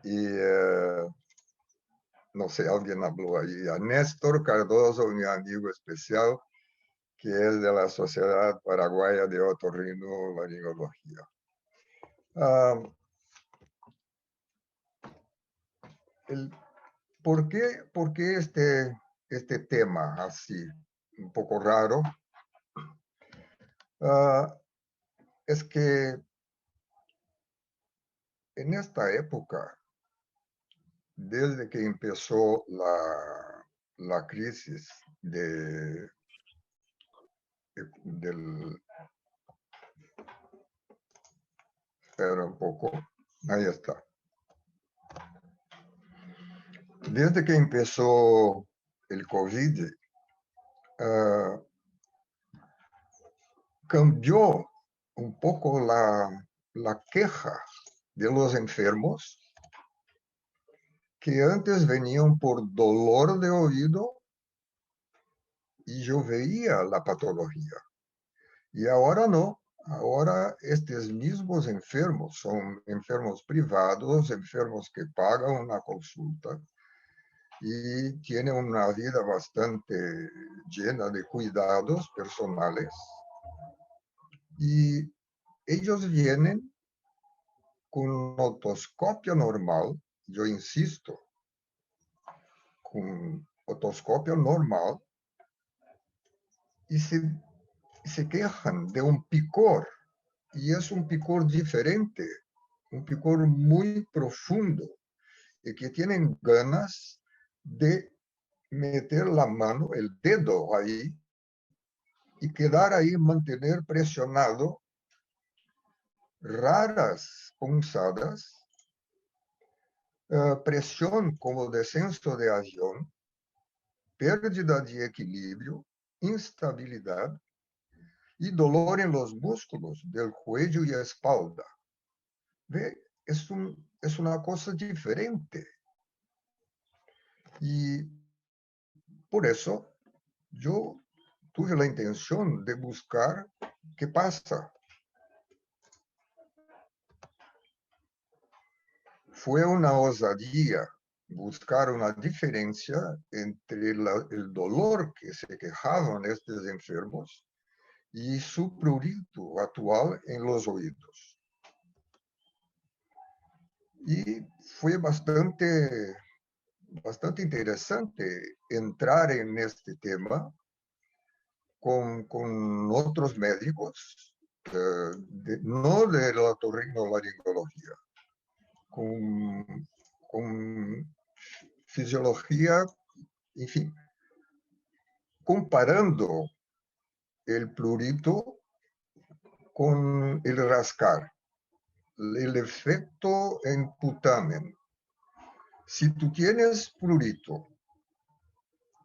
y no sé, alguien habló ahí, a Néstor Cardoso, mi amigo especial, que es de la Sociedad Paraguaya de Otorrinolaringología. Ah, ¿Por qué este tema así, un poco raro? Ah, es que en esta época, desde que empezó la crisis del... Espera un poco, ahí está. Desde que empezó el COVID, uh, cambió un poco la queja de los enfermos que antes venían por dolor de oído y yo veía la patología. Y ahora no. Ahora estos mismos enfermos son enfermos privados, enfermos que pagan una consulta y tienen una vida bastante llena de cuidados personales. Y ellos vienen con otoscopio normal, yo insisto, con otoscopio normal, y se quejan de un picor, y es un picor diferente, un picor muy profundo, y que tienen ganas de meter la mano, el dedo ahí, y quedar ahí, mantener presionado raras punzadas, presión como descenso de avión, pérdida de equilibrio, instabilidad y dolor en los músculos del cuello y espalda. ¿Ve? Es una cosa diferente. Y por eso yo tuve la intención de buscar qué pasa. Fue una osadía buscar una diferencia entre el dolor que se quejaban estos enfermos y su prurito actual en los oídos. Y fue bastante interesante entrar en este tema con otros médicos, no de la otorrinolaringología, con fisiología, en fin, comparando el prurito con el rascar, el efecto en putamen. Si tú tienes prurito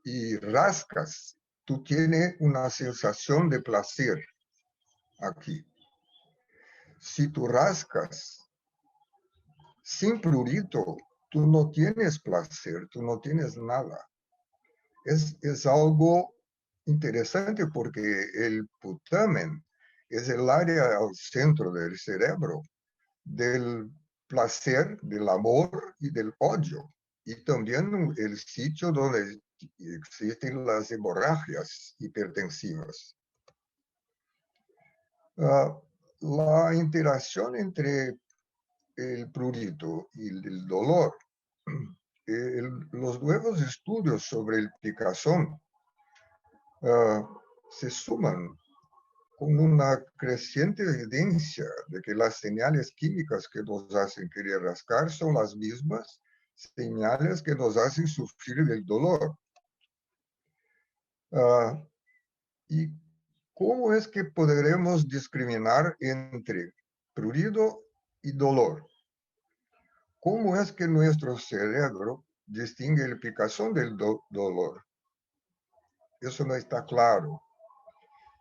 y rascas, tú tienes una sensación de placer aquí. Si tú rascas sin prurito, tú no tienes placer, tú no tienes nada. Es algo interesante porque el putamen es el área al centro del cerebro del placer, del amor y del odio. Y también el sitio donde existen las hemorragias hipertensivas. La interacción entre el prurito y el dolor, los nuevos estudios sobre el picazón se suman con una creciente evidencia de que las señales químicas que nos hacen querer rascar son las mismas señales que nos hacen sufrir del dolor. ¿Y cómo es que podremos discriminar entre prurido y dolor? ¿Cómo es que nuestro cerebro distingue el picazón del dolor? Eso no está claro.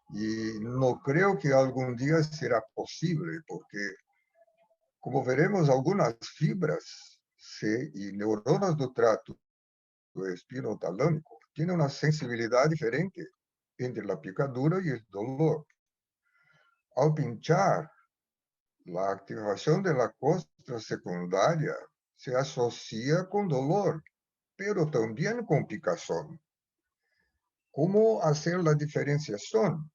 Y no creo que algún día será posible, porque como veremos, algunas fibras y neuronas do trato espinotalámico tienen una sensibilidad diferente entre la picadura y el dolor. Al pinchar, la activación de la costra secundaria se asocia con dolor, pero también con picazón. ¿Cómo hacer la diferenciación?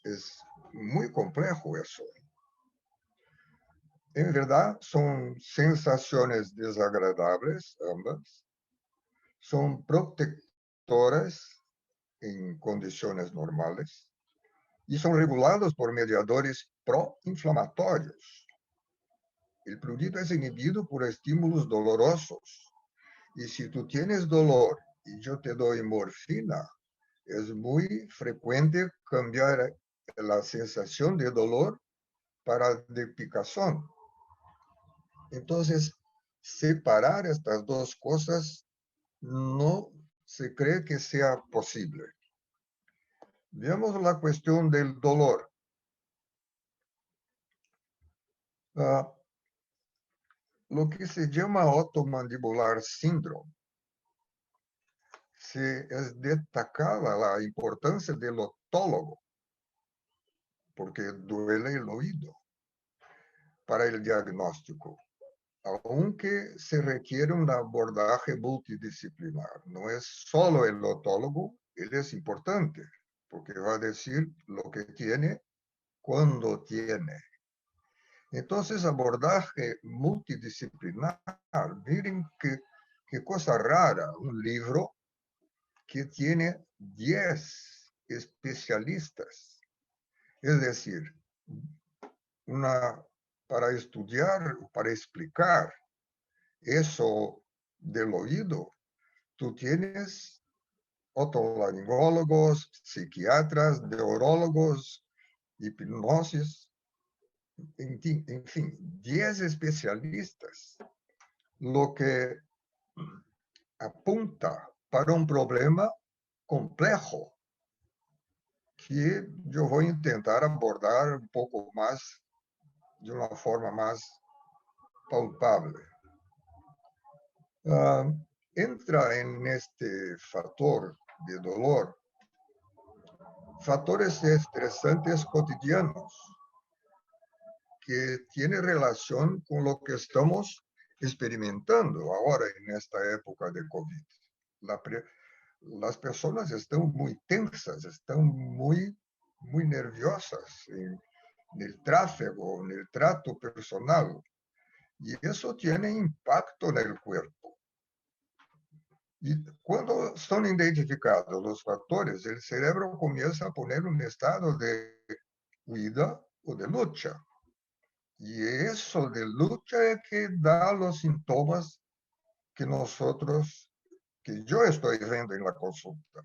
Es muy complejo eso. En verdad, son sensaciones desagradables ambas. Son protectoras en condiciones normales y son regulados por mediadores proinflamatorios. El prurito es inhibido por estímulos dolorosos. Y si tú tienes dolor y yo te doy morfina, es muy frecuente cambiar la sensación de dolor para de picazón. Entonces, separar estas dos cosas no se cree que sea posible. Veamos la cuestión del dolor. Lo que se llama otomandibular síndrome, es destacada la importancia del otólogo, porque duele el oído, para el diagnóstico, aunque se requiere un abordaje multidisciplinar. No es solo el otólogo, él es importante, porque va a decir lo que tiene cuando tiene. Entonces, abordaje multidisciplinar, miren qué cosa rara, un libro que tiene 10 especialistas, es decir, para estudiar, para explicar eso del oído, tú tienes otorrinolaringólogos, psiquiatras, neurólogos, hipnosis, en fin, 10 especialistas, lo que apunta para un problema complejo que yo voy a intentar abordar un poco más, de una forma más palpable. Entra en este factor de dolor factores estresantes cotidianos que tienen relación con lo que estamos experimentando ahora en esta época de COVID. Las personas están muy tensas, están muy nerviosas en el tráfico, en el trato personal, y eso tiene impacto en el cuerpo. Y cuando son identificados los factores, el cerebro comienza a poner un estado de huida o de lucha. Y eso de lucha es que da los síntomas que que yo estoy viendo en la consulta.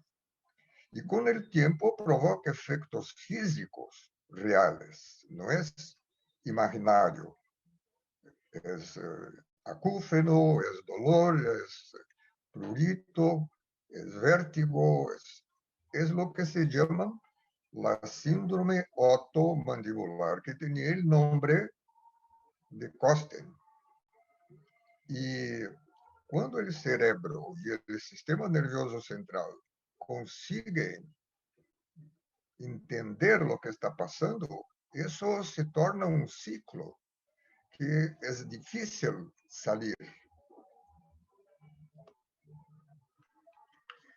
Y con el tiempo provoca efectos físicos reales, no es imaginario. Es acúfeno, es dolor, es prurito, es vértigo, es lo que se llama la síndrome otomandibular, que tenía el nombre de Kosten. Y cuando el cerebro y el sistema nervioso central consiguen entender lo que está pasando, eso se torna un ciclo que es difícil salir.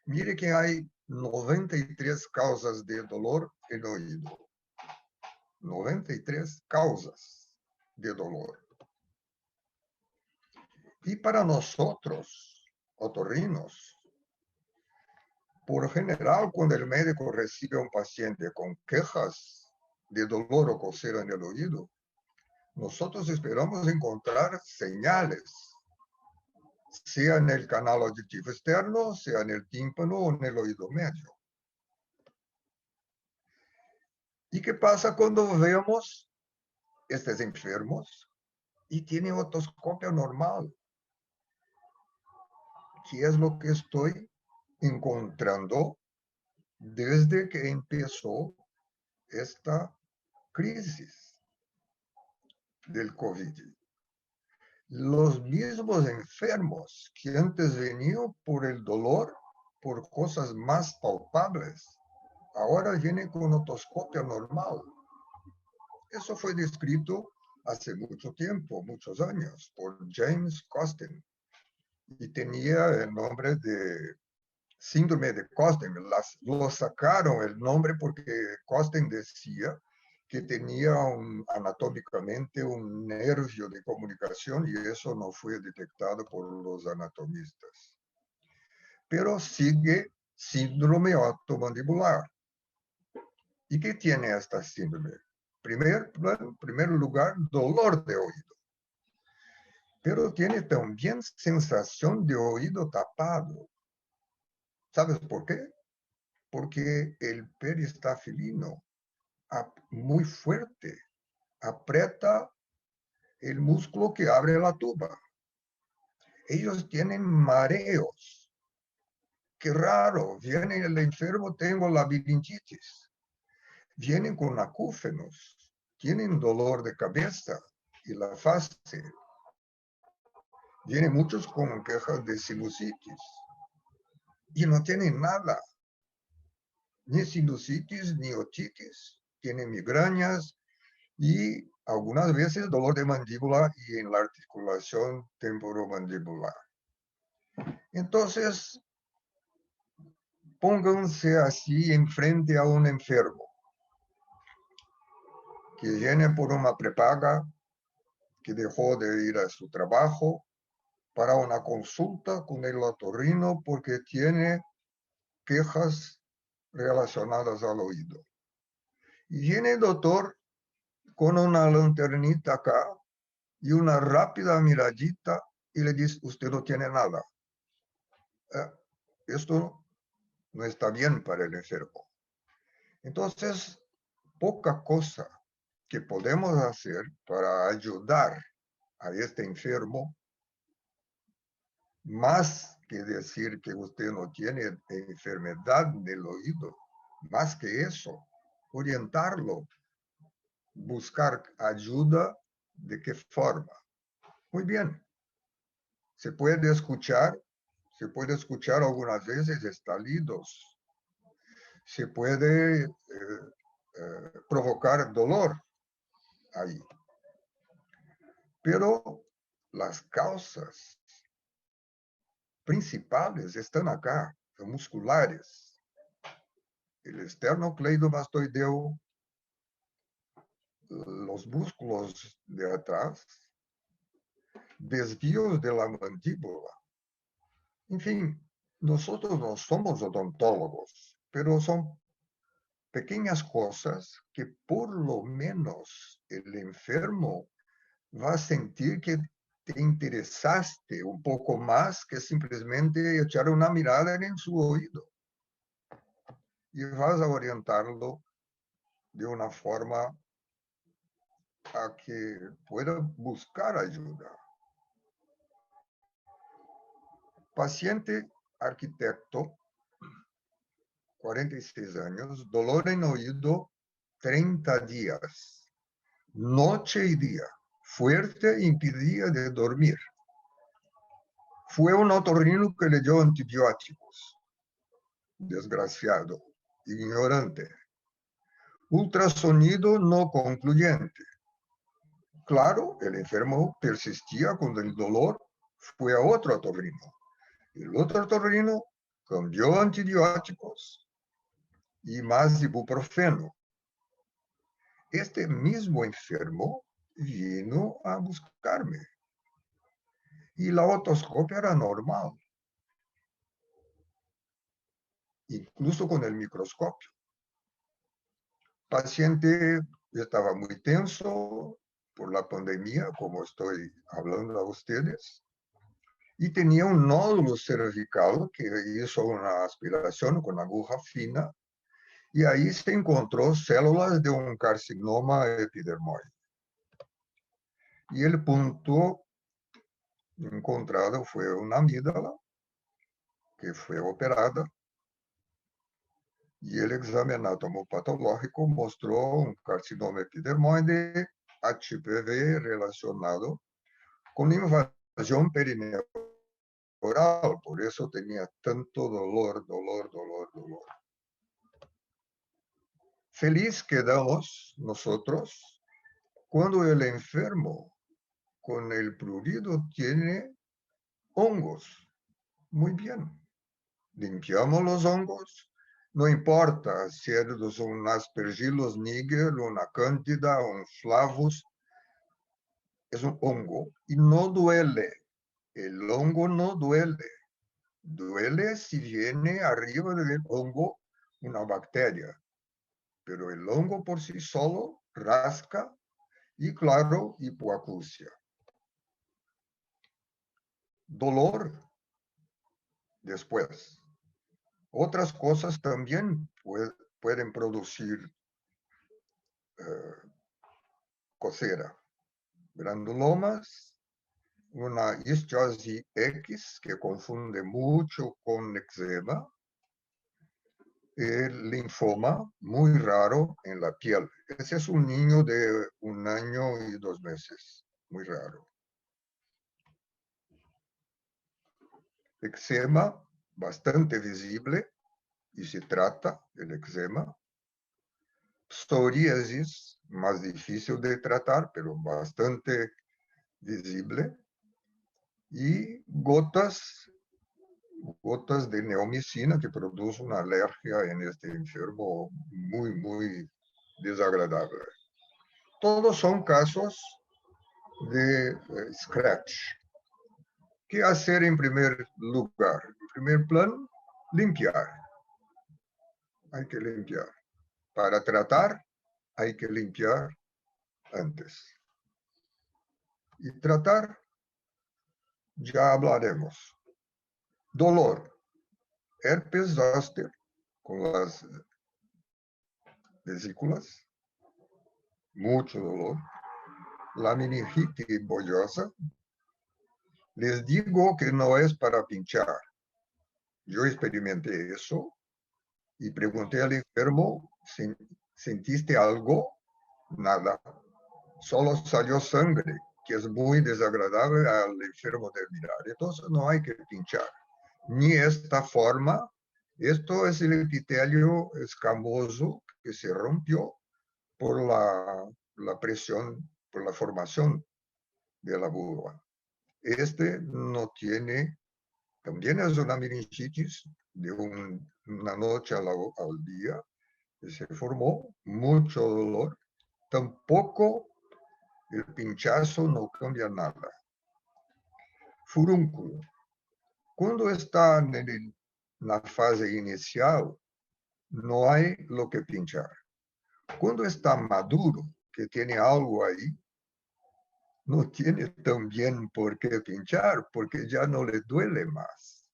Mire que hay 93 causas de dolor en oído. 93 causas de dolor. Y para nosotros, otorrinos, por general, cuando el médico recibe a un paciente con quejas de dolor o cosera en el oído, nosotros esperamos encontrar señales, sea en el canal auditivo externo, sea en el tímpano o en el oído medio. ¿Y qué pasa cuando vemos estos enfermos y tienen otoscopia normal? ¿Qué es lo que estoy encontrando desde que empezó esta crisis del COVID? Los mismos enfermos que antes venían por el dolor, por cosas más palpables, ahora vienen con otoscopia normal. Eso fue descrito hace mucho tiempo, muchos años, por James Costin, y tenía el nombre de síndrome de Costin. Lo sacaron el nombre porque Costin decía que tenía anatómicamente un nervio de comunicación y eso no fue detectado por los anatomistas. Pero sigue síndrome optomandibular. ¿Y qué tiene esta síndrome? En primer lugar, dolor de oído, pero tiene también sensación de oído tapado. ¿Sabes por qué? Porque el peristafilino muy fuerte aprieta el músculo que abre la tuba. Ellos tienen mareos. Qué raro, viene el enfermo, tengo labirintitis. Vienen con acúfenos, tienen dolor de cabeza y la fase. Vienen muchos con quejas de sinusitis y no tienen nada, ni sinusitis ni otitis. Tienen migrañas y algunas veces dolor de mandíbula y en la articulación temporomandibular. Entonces, pónganse así enfrente a un enfermo que viene por una prepaga, que dejó de ir a su trabajo para una consulta con el otorrino porque tiene quejas relacionadas al oído. Y viene el doctor con una lanternita acá y una rápida miradita y le dice, usted no tiene nada. Esto no está bien para el enfermo. Entonces, poca cosa que podemos hacer para ayudar a este enfermo, más que decir que usted no tiene enfermedad del oído, más que eso, orientarlo, buscar ayuda, ¿de qué forma? Muy bien, se puede escuchar algunas veces estalidos, se puede provocar dolor ahí. Pero las causas principales están acá, son musculares. El esternocleidomastoideo, los músculos de atrás, desvíos de la mandíbula. En fin, nosotros no somos odontólogos, pero son pequeñas cosas que por lo menos el enfermo va a sentir que te interesaste un poco más que simplemente echar una mirada en su oído. Y vas a orientarlo de una forma a que pueda buscar ayuda. Paciente arquitecto, 46 años, dolor en oído, 30 días, noche y día, fuerte, impedía de dormir. Fue un otorrino que le dio antibióticos. Desgraciado, ignorante. Ultrasonido no concluyente. Claro, el enfermo persistía con el dolor, fue a otro otorrino. El otro otorrino cambió antibióticos y más ibuprofeno. Este mismo enfermo vino a buscarme y la otoscopia era normal, incluso con el microscopio. Paciente estaba muy tenso por la pandemia, como estoy hablando a ustedes, y tenía un nódulo cervical que hizo una aspiración con aguja fina y ahí se encontró células de un carcinoma epidermoide. Y el punto encontrado fue una amígdala que fue operada y el examen anatomopatológico mostró un carcinoma epidermoide HPV relacionado con invasión perineal, por eso tenía tanto dolor. Feliz quedamos nosotros cuando el enfermo con el prurido tiene hongos. Muy bien. Limpiamos los hongos. No importa si son un aspergillus niger, una cándida, un flavus. Es un hongo y no duele. El hongo no duele. Duele si viene arriba del hongo una bacteria. Pero el hongo por sí solo rasca y, claro, hipoacusia. Dolor después. Otras cosas también pueden producir cosera. Granulomas, una ischiasi X que confunde mucho con eczema, el linfoma, muy raro en la piel. Ese es un niño de 1 año y 2 meses, muy raro. Eczema, bastante visible, y se trata el eczema. Psoriasis, más difícil de tratar, pero bastante visible. Y gotas de neomicina que produce una alergia en este enfermo muy, muy desagradable. Todos son casos de scratch. ¿Qué hacer en primer lugar? En primer plan, limpiar. Hay que limpiar. Para tratar, hay que limpiar antes. Y tratar, ya hablaremos. Dolor. Herpes zóster con las vesículas. Mucho dolor. La meningitis bollosa. Les digo que no es para pinchar. Yo experimenté eso y pregunté al enfermo, ¿sentiste algo? Nada. Solo salió sangre, que es muy desagradable al enfermo de mirar. Entonces no hay que pinchar. Ni esta forma. Esto es el epitelio escamoso que se rompió por la presión, por la formación de la vulva. Este no tiene, también es una meningitis de una noche al día, que se formó, mucho dolor. Tampoco el pinchazo no cambia nada. Furúnculo. Cuando está en la fase inicial, no hay lo que pinchar. Cuando está maduro, que tiene algo ahí, no tiene también por qué pinchar, porque ya no le duele más.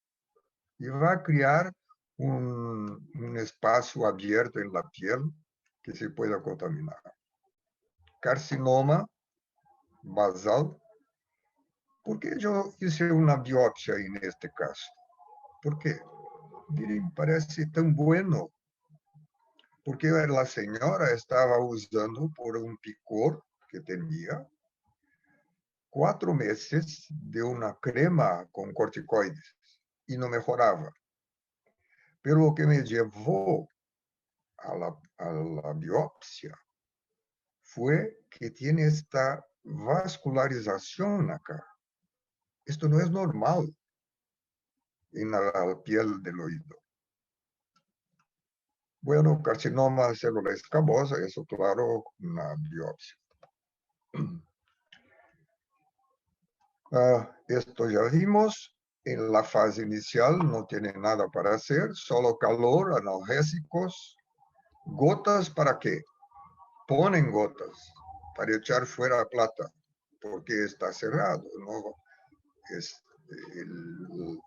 Y va a crear un espacio abierto en la piel que se pueda contaminar. Carcinoma basal. ¿Por qué yo hice una biopsia en este caso? ¿Por qué? Miren, parece tan bueno. Porque la señora estaba usando por un picor que tenía 4 meses de una crema con corticoides y no mejoraba. Pero lo que me llevó a la biopsia fue que tiene esta vascularización acá. Esto no es normal en la piel del oído. Bueno, carcinoma de célula escamosa, eso claro, una biopsia. Esto ya vimos. En la fase inicial no tiene nada para hacer, solo calor, analgésicos. ¿Gotas para qué? Ponen gotas para echar fuera plata, porque está cerrado, ¿no?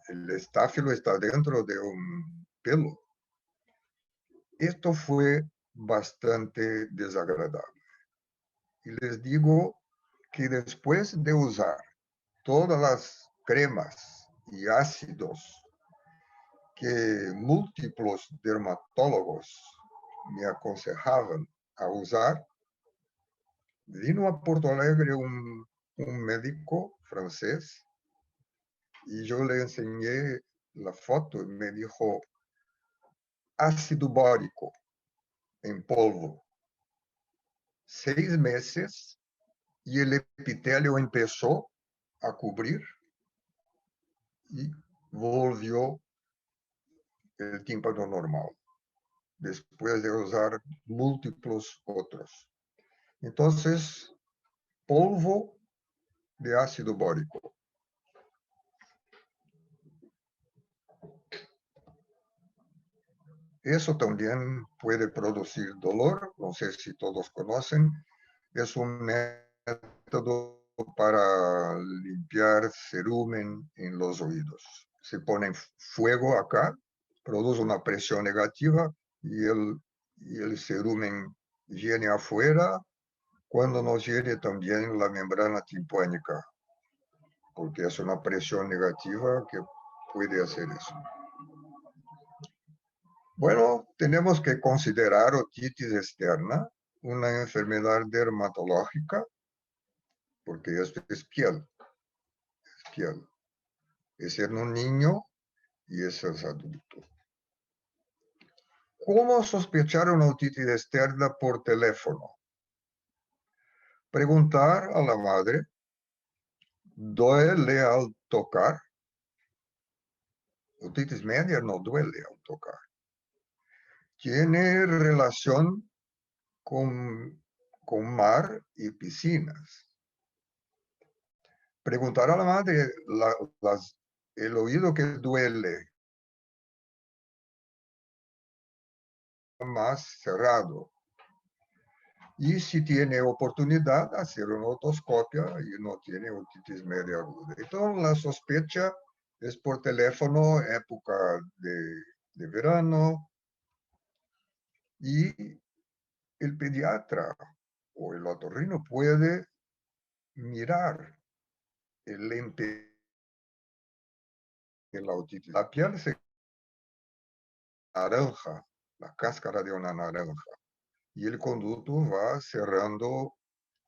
El estáfilo está dentro de un pelo. Esto fue bastante desagradable. Y les digo que después de usar todas las cremas y ácidos que múltiples dermatólogos me aconsejaban a usar, vino a Porto Alegre un médico francés y yo le enseñé la foto y me dijo ácido bórico en polvo. 6 meses y el epitelio empezó a cubrir y volvió el tímpano normal, después de usar múltiplos otros. Entonces, polvo de ácido bórico. Eso también puede producir dolor, no sé si todos conocen. Es un método para limpiar cerumen en los oídos. Se pone fuego acá, produce una presión negativa y el cerumen viene afuera cuando nos hiere también la membrana timpánica, porque es una presión negativa que puede hacer eso. Bueno, tenemos que considerar otitis externa una enfermedad dermatológica, porque esto es piel, es en un niño y es en adulto. ¿Cómo sospechar una otitis externa por teléfono? Preguntar a la madre, ¿duele al tocar? Otitis media no duele al tocar. Tiene relación con mar y piscinas. Preguntar a la madre, el oído que duele más cerrado. Y si tiene oportunidad, hacer una otoscopia y no tiene otitis media aguda. Entonces, la sospecha es por teléfono, época de verano, y el pediatra o el otorrino puede mirar el lente de la otitis. La piel se naranja, la cáscara de una naranja, y el conducto va cerrando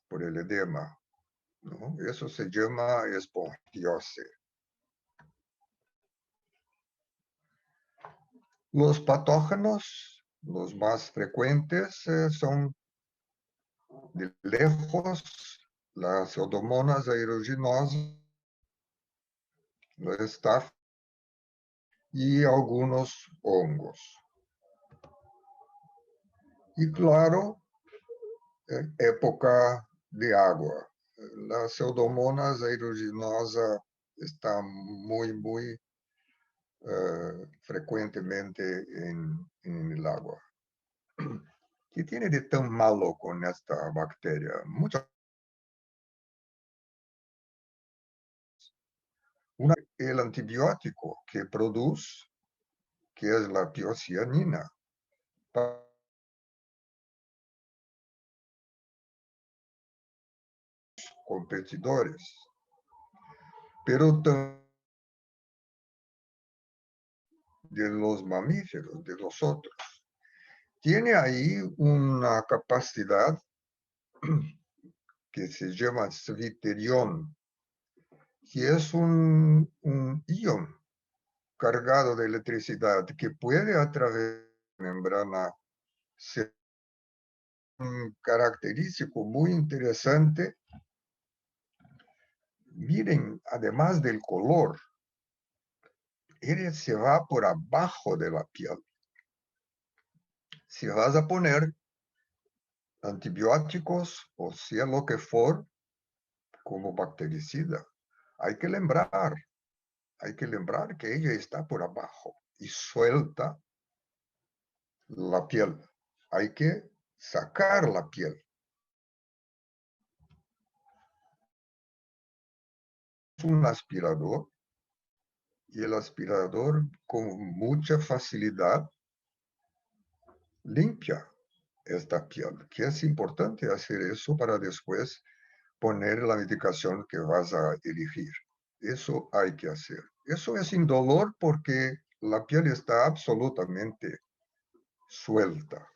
por el edema, ¿no? Eso se llama espongiose. Los patógenos, los más frecuentes, son de lejos las pseudomonas aeruginosa, la staph y algunos hongos. Y claro, época de agua. Las pseudomonas aeruginosa está muy frecuentemente en el agua. ¿Qué tiene de tan malo con esta bacteria? El antibiótico que produce, que es la tiocianina, competidores, pero de los mamíferos, de los otros. Tiene ahí una capacidad que se llama Sviterión, que es un ion cargado de electricidad que puede a través de la membrana ser un característico muy interesante. Miren, además del color, él se va por abajo de la piel. Si vas a poner antibióticos o sea lo que for como bactericida, hay que lembrar que ella está por abajo y suelta la piel. Hay que sacar la piel. Es un aspirador y el aspirador con mucha facilidad limpia esta piel, que es importante hacer eso para después poner la medicación que vas a elegir. Eso hay que hacer. Eso es indolor porque la piel está absolutamente suelta.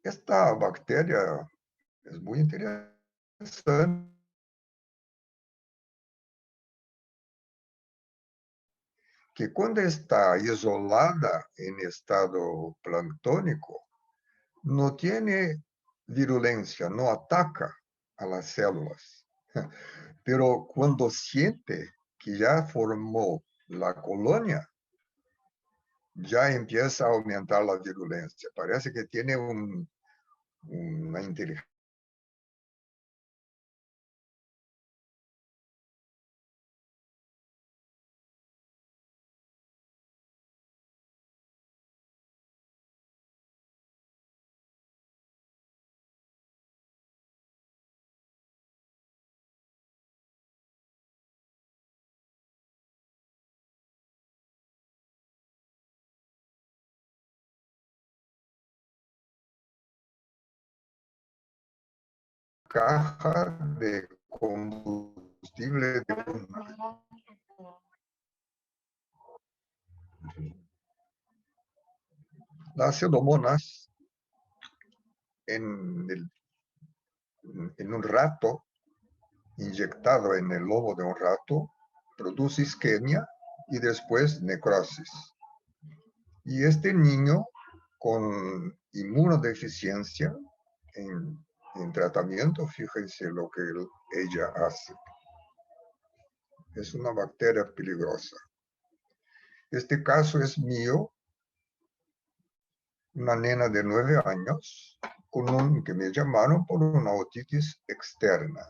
Esta bacteria es muy interesante, que cuando está isolada en estado planctónico, no tiene virulencia, no ataca a las células. Pero cuando siente que ya formó la colonia, ya empieza a aumentar la virulencia. Parece que tiene una inteligencia. Caja de combustible de las pseudomonas en, en un rato, inyectado en el lobo de un rato, produce isquemia y después necrosis. Y este niño con inmunodeficiencia en tratamiento, fíjense lo que ella hace. Es una bacteria peligrosa. Este caso es mío, una nena de 9 años, que me llamaron por una otitis externa.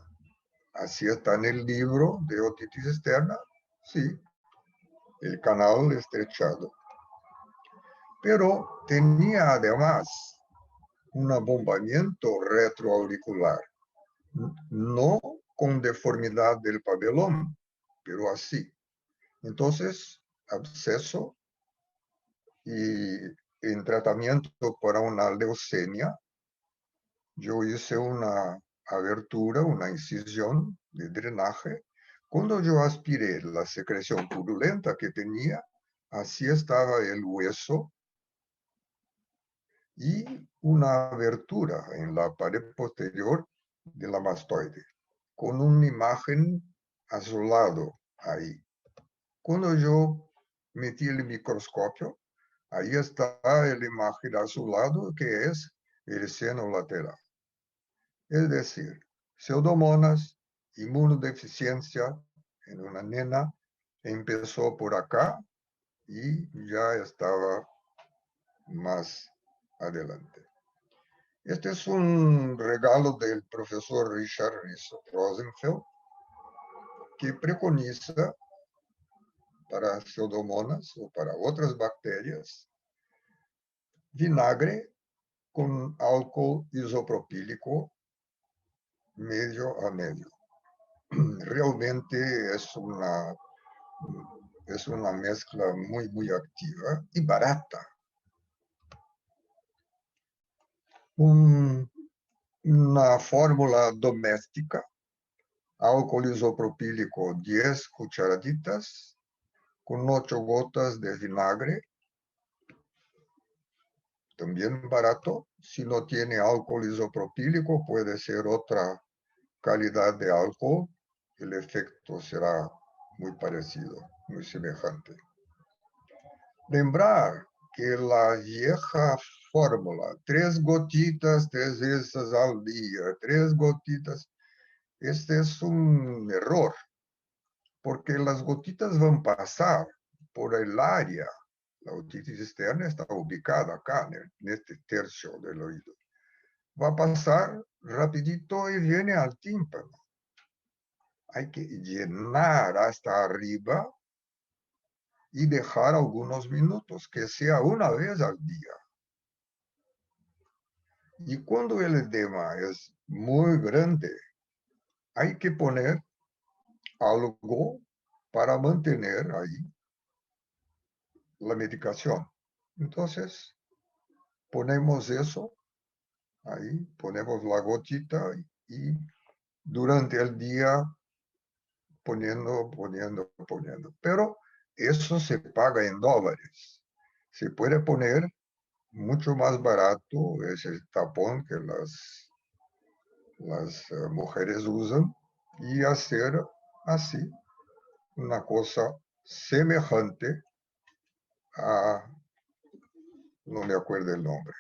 Así está en el libro de otitis externa, sí, el canal estrechado. Pero tenía además un abombamiento retroauricular, no con deformidad del pabellón, pero así. Entonces, absceso y en tratamiento para una leucemia, yo hice una abertura, una incisión de drenaje. Cuando yo aspiré la secreción purulenta que tenía, así estaba el hueso y una abertura en la pared posterior de la mastoide, con una imagen azulado ahí. Cuando yo metí el microscopio, ahí está la imagen azulado que es el seno lateral. Es decir, pseudomonas, inmunodeficiencia en una nena, empezó por acá y ya estaba más adelante. Este es un regalo del profesor Richard Rosenfeld, que preconiza para pseudomonas o para otras bacterias vinagre con alcohol isopropílico medio a medio. Realmente es una mezcla muy, muy activa y barata. Una fórmula doméstica, alcohol isopropílico 10 cucharaditas, con 8 gotas de vinagre, también barato. Si no tiene alcohol isopropílico, puede ser otra calidad de alcohol, el efecto será muy parecido, muy semejante. Lembrar que la vieja fórmula, 3 gotitas 3 veces al día, 3 gotitas, este es un error, porque las gotitas van a pasar por el área. La otitis externa está ubicada acá, en este tercio del oído. Va a pasar rapidito y viene al tímpano. Hay que llenar hasta arriba y dejar algunos minutos, que sea una vez al día. Y cuando el edema es muy grande, hay que poner algo para mantener ahí la medicación. Entonces, ponemos eso, ahí ponemos la gotita y durante el día poniendo. Pero eso se paga en dólares. Se puede poner mucho más barato, es el tapón que las mujeres usan, y hacer así una cosa semejante a, no me acuerdo el nombre.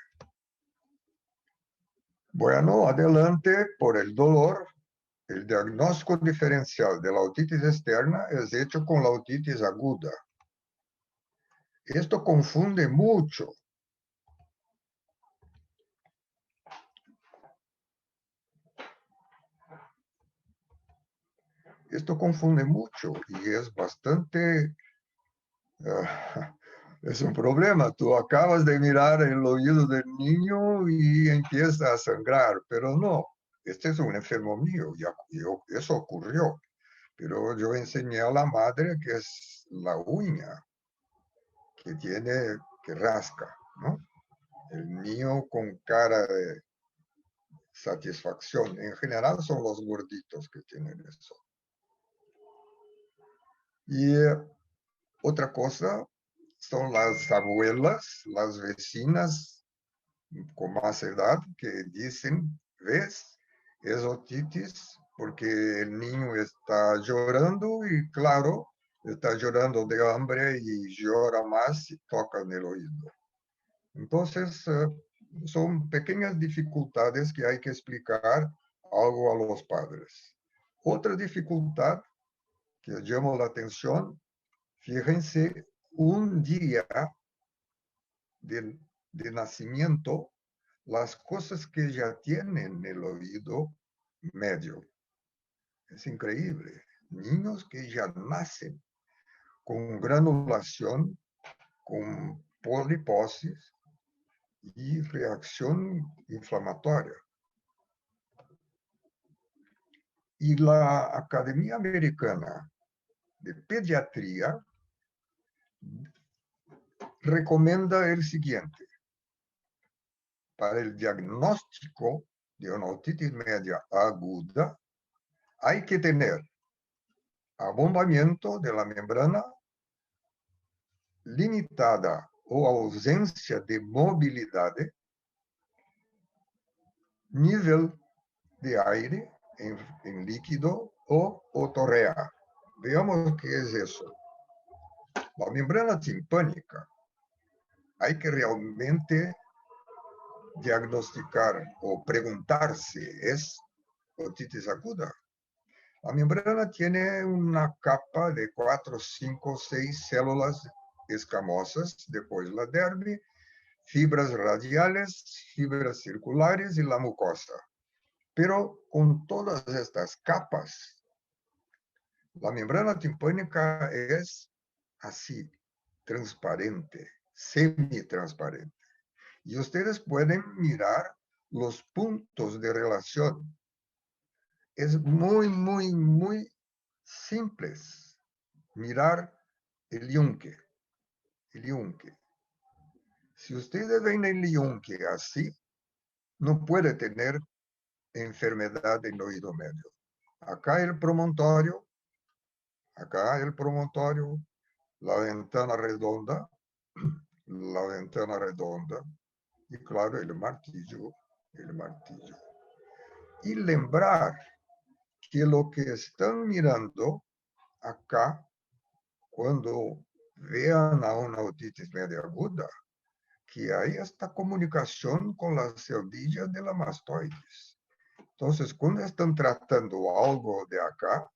Bueno, adelante por el dolor. El diagnóstico diferencial de la otitis externa es hecho con la otitis aguda. Esto confunde mucho. Esto confunde mucho y es bastante... es un problema. Tú acabas de mirar el oído del niño y empieza a sangrar, pero no. Este es un enfermo mío, eso ocurrió. Pero yo enseñé a la madre que es la uña que tiene, que rasca, ¿no? El niño con cara de satisfacción. En general son los gorditos que tienen eso. Y otra cosa son las abuelas, las vecinas con más edad que dicen, ¿ves? Es otitis porque el niño está llorando y claro, está llorando de hambre y llora más y toca en el oído. Entonces, son pequeñas dificultades que hay que explicar algo a los padres. Otra dificultad que llamó la atención, fíjense, un día de, de nacimiento, las cosas que ya tienen el oído medio. Es increíble. Niños que ya nacen con granulación, con poliposis y reacción inflamatoria. Y la Academia Americana de Pediatría recomienda el siguiente. Para el diagnóstico de una otitis media aguda, hay que tener abombamiento de la membrana limitada o ausencia de movilidad, nivel de aire en líquido o otorrea. Veamos qué es eso. La membrana timpánica hay que realmente diagnosticar o preguntarse, ¿es otitis aguda? La membrana tiene una capa de 4, 5, 6 células escamosas, después la dermis, fibras radiales, fibras circulares y la mucosa. Pero con todas estas capas, la membrana timpánica es así, transparente, semitransparente. Y ustedes pueden mirar los puntos de relación. Es muy, muy, muy simple mirar el yunque. El yunque. Si ustedes ven el yunque así, no puede tener enfermedad del oído medio. Acá el promontorio, la ventana redonda, y claro, el martillo. Y lembrar que lo que están mirando acá, cuando vean a una otitis media aguda, que hay esta comunicación con las celdillas de la mastoides. Entonces, cuando están tratando algo de acá,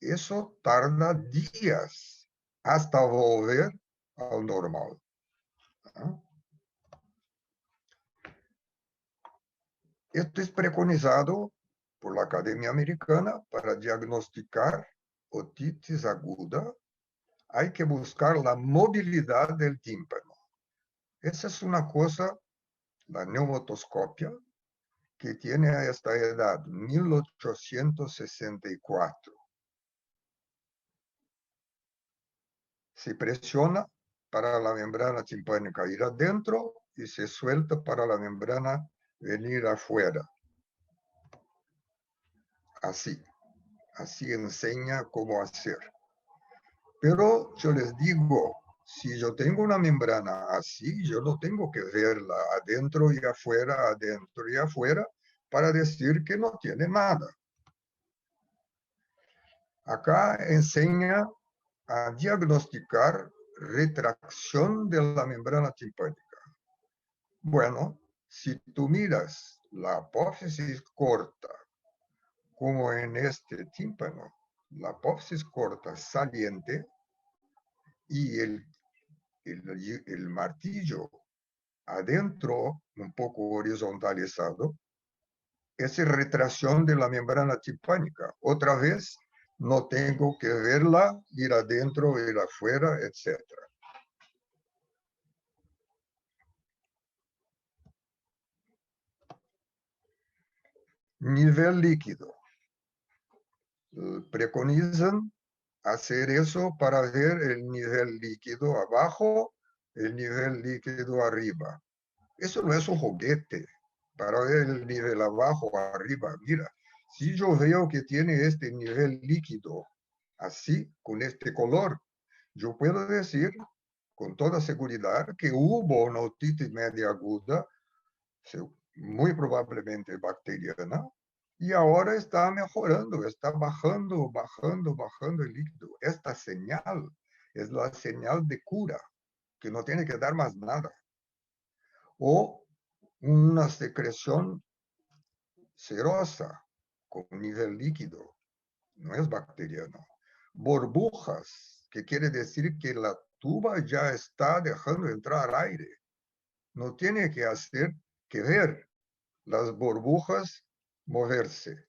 eso tarda días hasta volver al normal. ¿Ah? Esto es preconizado por la Academia Americana para diagnosticar otitis aguda. Hay que buscar la movilidad del tímpano. Esa es una cosa, la neumotoscopia, que tiene a esta edad, 1864. Se presiona para la membrana timpánica ir adentro y se suelta para la membrana venir afuera. Así enseña cómo hacer. Pero yo les digo, si yo tengo una membrana así, yo no tengo que verla adentro y afuera, para decir que no tiene nada. Acá enseña a diagnosticar retracción de la membrana timpánica. Bueno, Si tú miras la apófisis corta, como en este tímpano, la apófisis corta saliente y el martillo adentro, un poco horizontalizado, es retracción de la membrana timpánica. Otra vez, no tengo que verla, ir adentro, ir afuera, etc. Nivel líquido. Preconizan hacer eso para ver el nivel líquido abajo, el nivel líquido arriba. Eso no es un juguete para ver el nivel abajo o arriba. Mira, si yo veo que tiene este nivel líquido así, con este color, yo puedo decir con toda seguridad que hubo una otitis media aguda, muy probablemente bacteriana, y ahora está mejorando, está bajando, bajando, bajando el líquido. Esta señal es la señal de cura, que no tiene que dar más nada. O una secreción serosa con nivel líquido, no es bacteriano. Burbujas, que quiere decir que la tuba ya está dejando entrar aire. No tiene que hacer que ver las burbujas moverse.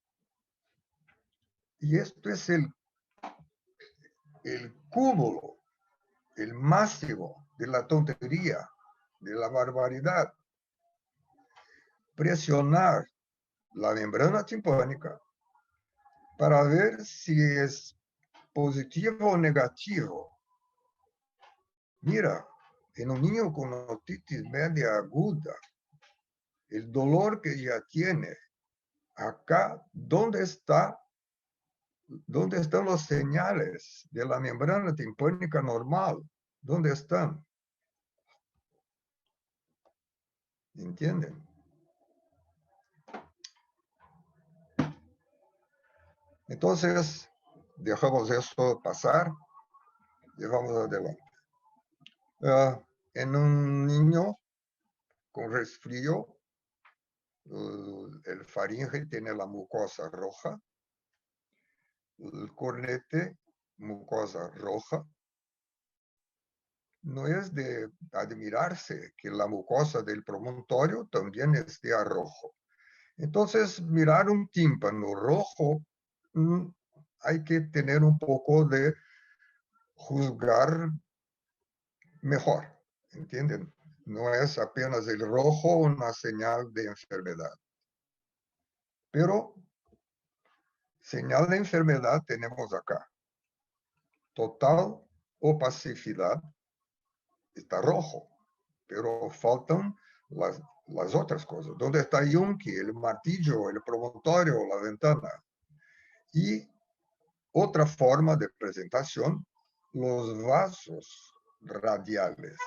Y esto es el cúmulo, el máximo de la tontería, de la barbaridad. Presionar la membrana timpánica para ver si es positivo o negativo. Mira, en un niño con otitis media aguda, el dolor que ya tiene, acá, ¿dónde están los señales de la membrana timpánica normal? ¿Dónde están? ¿Entienden? Entonces, dejamos eso pasar y vamos adelante. En un niño con resfrío, el faringe tiene la mucosa roja, el cornete, mucosa roja. No es de admirarse que la mucosa del promontorio también esté a rojo. Entonces, mirar un tímpano rojo, hay que tener un poco de juzgar mejor, ¿entienden? No es apenas el rojo una señal de enfermedad. Pero señal de enfermedad tenemos acá. Total opacidad está rojo, pero faltan las otras cosas. ¿Dónde está Yunque, el martillo, el promontorio, la ventana? Y otra forma de presentación, los vasos radiales.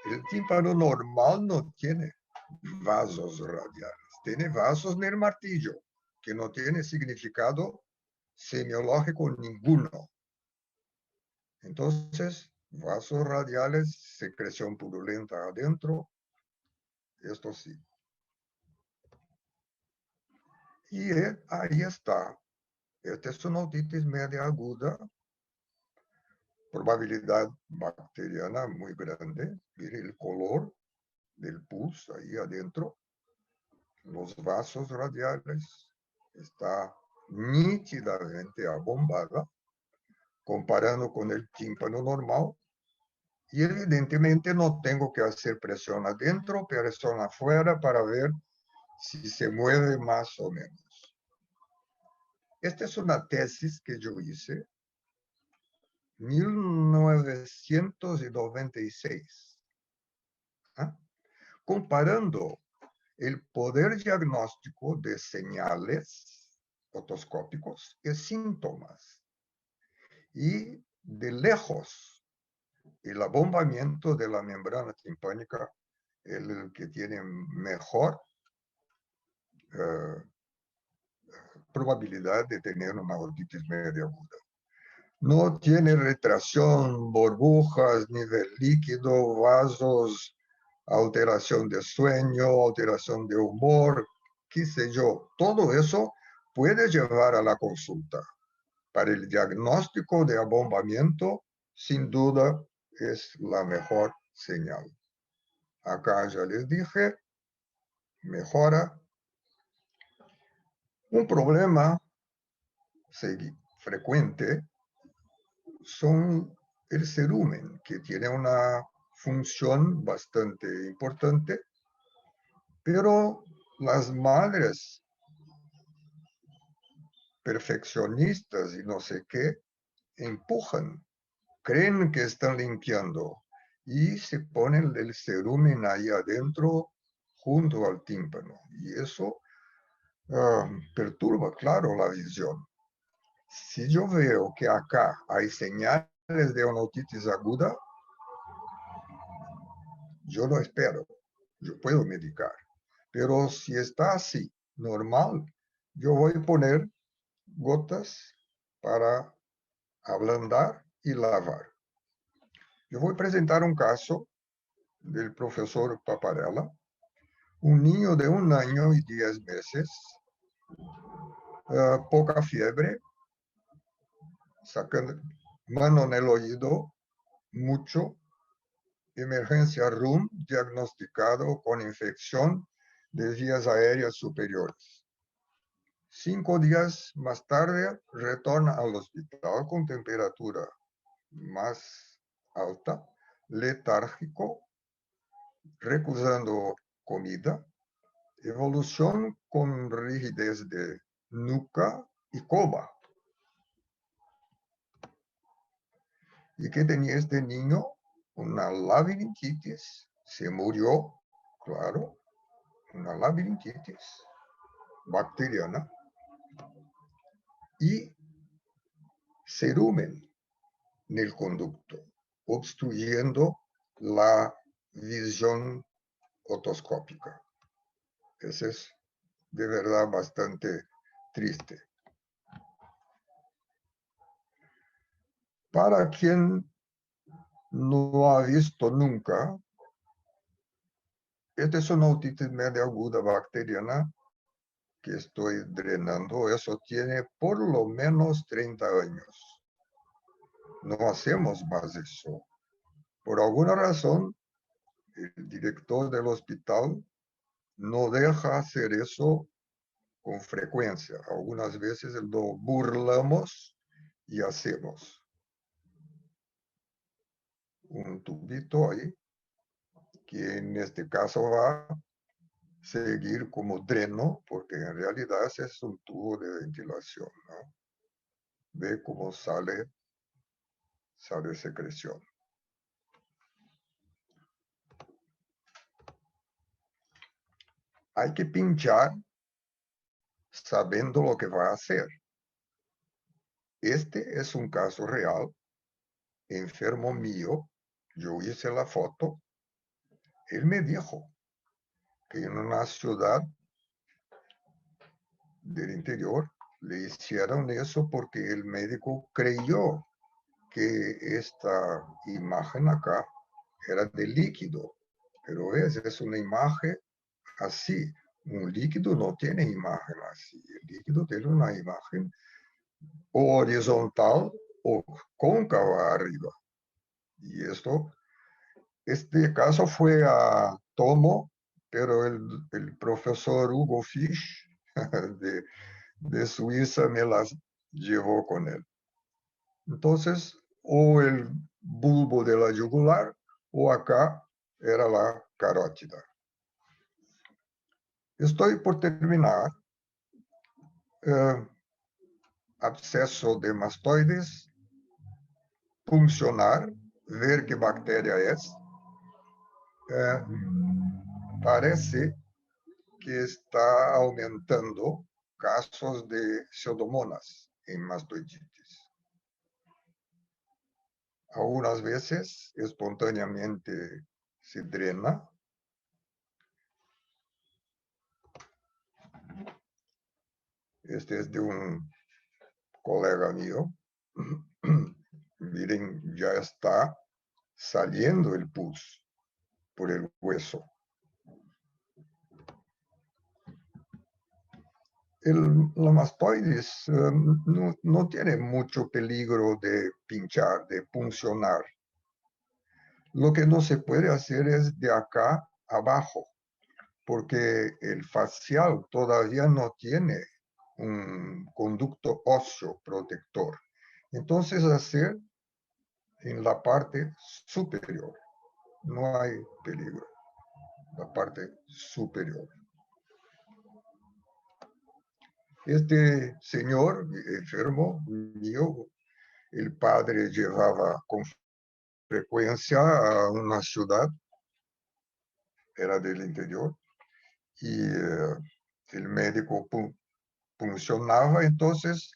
El tímpano normal no tiene vasos radiales, tiene vasos en el martillo, que no tiene significado semiológico ninguno. Entonces, vasos radiales, secreción purulenta adentro, esto sí. Y ahí está. Esta es una otitis media aguda, probabilidad bacteriana muy grande. Mire el color del pus ahí adentro. Los vasos radiales está nítidamente abombada, comparando con el tímpano normal. Y evidentemente no tengo que hacer presión adentro, presión afuera para ver si se mueve más o menos. Esta es una tesis que yo hice en 1996, ¿eh? Comparando el poder diagnóstico de señales otoscópicos y síntomas. Y de lejos, el abombamiento de la membrana timpánica es el que tiene mejor probabilidad de tener una otitis media aguda. No tiene retracción, burbujas, nivel líquido, vasos, alteración de sueño, alteración de humor, qué sé yo. Todo eso puede llevar a la consulta. Para el diagnóstico de abombamiento, sin duda, es la mejor señal. Acá ya les dije, mejora. Un problema frecuente son el cerumen, que tiene una función bastante importante, pero las madres perfeccionistas y no sé qué empujan, creen que están limpiando y se ponen el cerumen ahí adentro junto al tímpano, y eso perturba, claro, la visión. Si yo veo que acá hay señales de una otitis aguda, yo lo espero, yo puedo medicar. Pero si está así, normal, yo voy a poner gotas para ablandar y lavar. Yo voy a presentar un caso del profesor Paparella, un niño de 1 año y 10 meses, poca fiebre, sacando mano en el oído, mucho, emergencia RUM, diagnosticado con infección de vías aéreas superiores. 5 días más tarde retorna al hospital con temperatura más alta, letárgico, recusando comida, evolución con rigidez de nuca y coba. ¿Y qué tenía este niño? Una labirintitis. Se murió, claro, una labirintitis bacteriana y cerumen en el conducto, obstruyendo la visión otoscópica. Eso es de verdad bastante triste. Para quien no ha visto nunca, esta es una otitis media aguda bacteriana que estoy drenando. Eso tiene por lo menos 30 años. No hacemos más eso. Por alguna razón, el director del hospital no deja hacer eso con frecuencia. Algunas veces lo burlamos y hacemos un tubito ahí, que en este caso va a seguir como dreno, porque en realidad es un tubo de ventilación, ¿no? Ve cómo sale secreción. Hay que pinchar sabiendo lo que va a hacer. Este es un caso real, enfermo mío, yo hice la foto, él me dijo que en una ciudad del interior le hicieron eso porque el médico creyó que esta imagen acá era de líquido, pero es una imagen así. Un líquido no tiene imagen así, el líquido tiene una imagen o horizontal o cóncava arriba. Y este caso fue a tomo, pero el profesor Hugo Fisch de Suiza me las llevó con él. Entonces, o el bulbo de la yugular, o acá era la carótida. Estoy por terminar. Absceso de mastoides, funcionar, ver qué bacteria es. Parece que está aumentando casos de pseudomonas en mastoiditis. Algunas veces espontáneamente se drena. Este es de un colega mío. Miren, ya está saliendo el pus. por el hueso. La mastoides no tiene mucho peligro de pinchar, de puncionar. Lo que no se puede hacer es de acá abajo, porque el facial todavía no tiene un conducto óseo protector. Entonces hacer en la parte superior, no hay peligro, la parte superior. Este señor enfermo mío, el padre llevaba con frecuencia a una ciudad, era del interior, y el médico puncionaba, entonces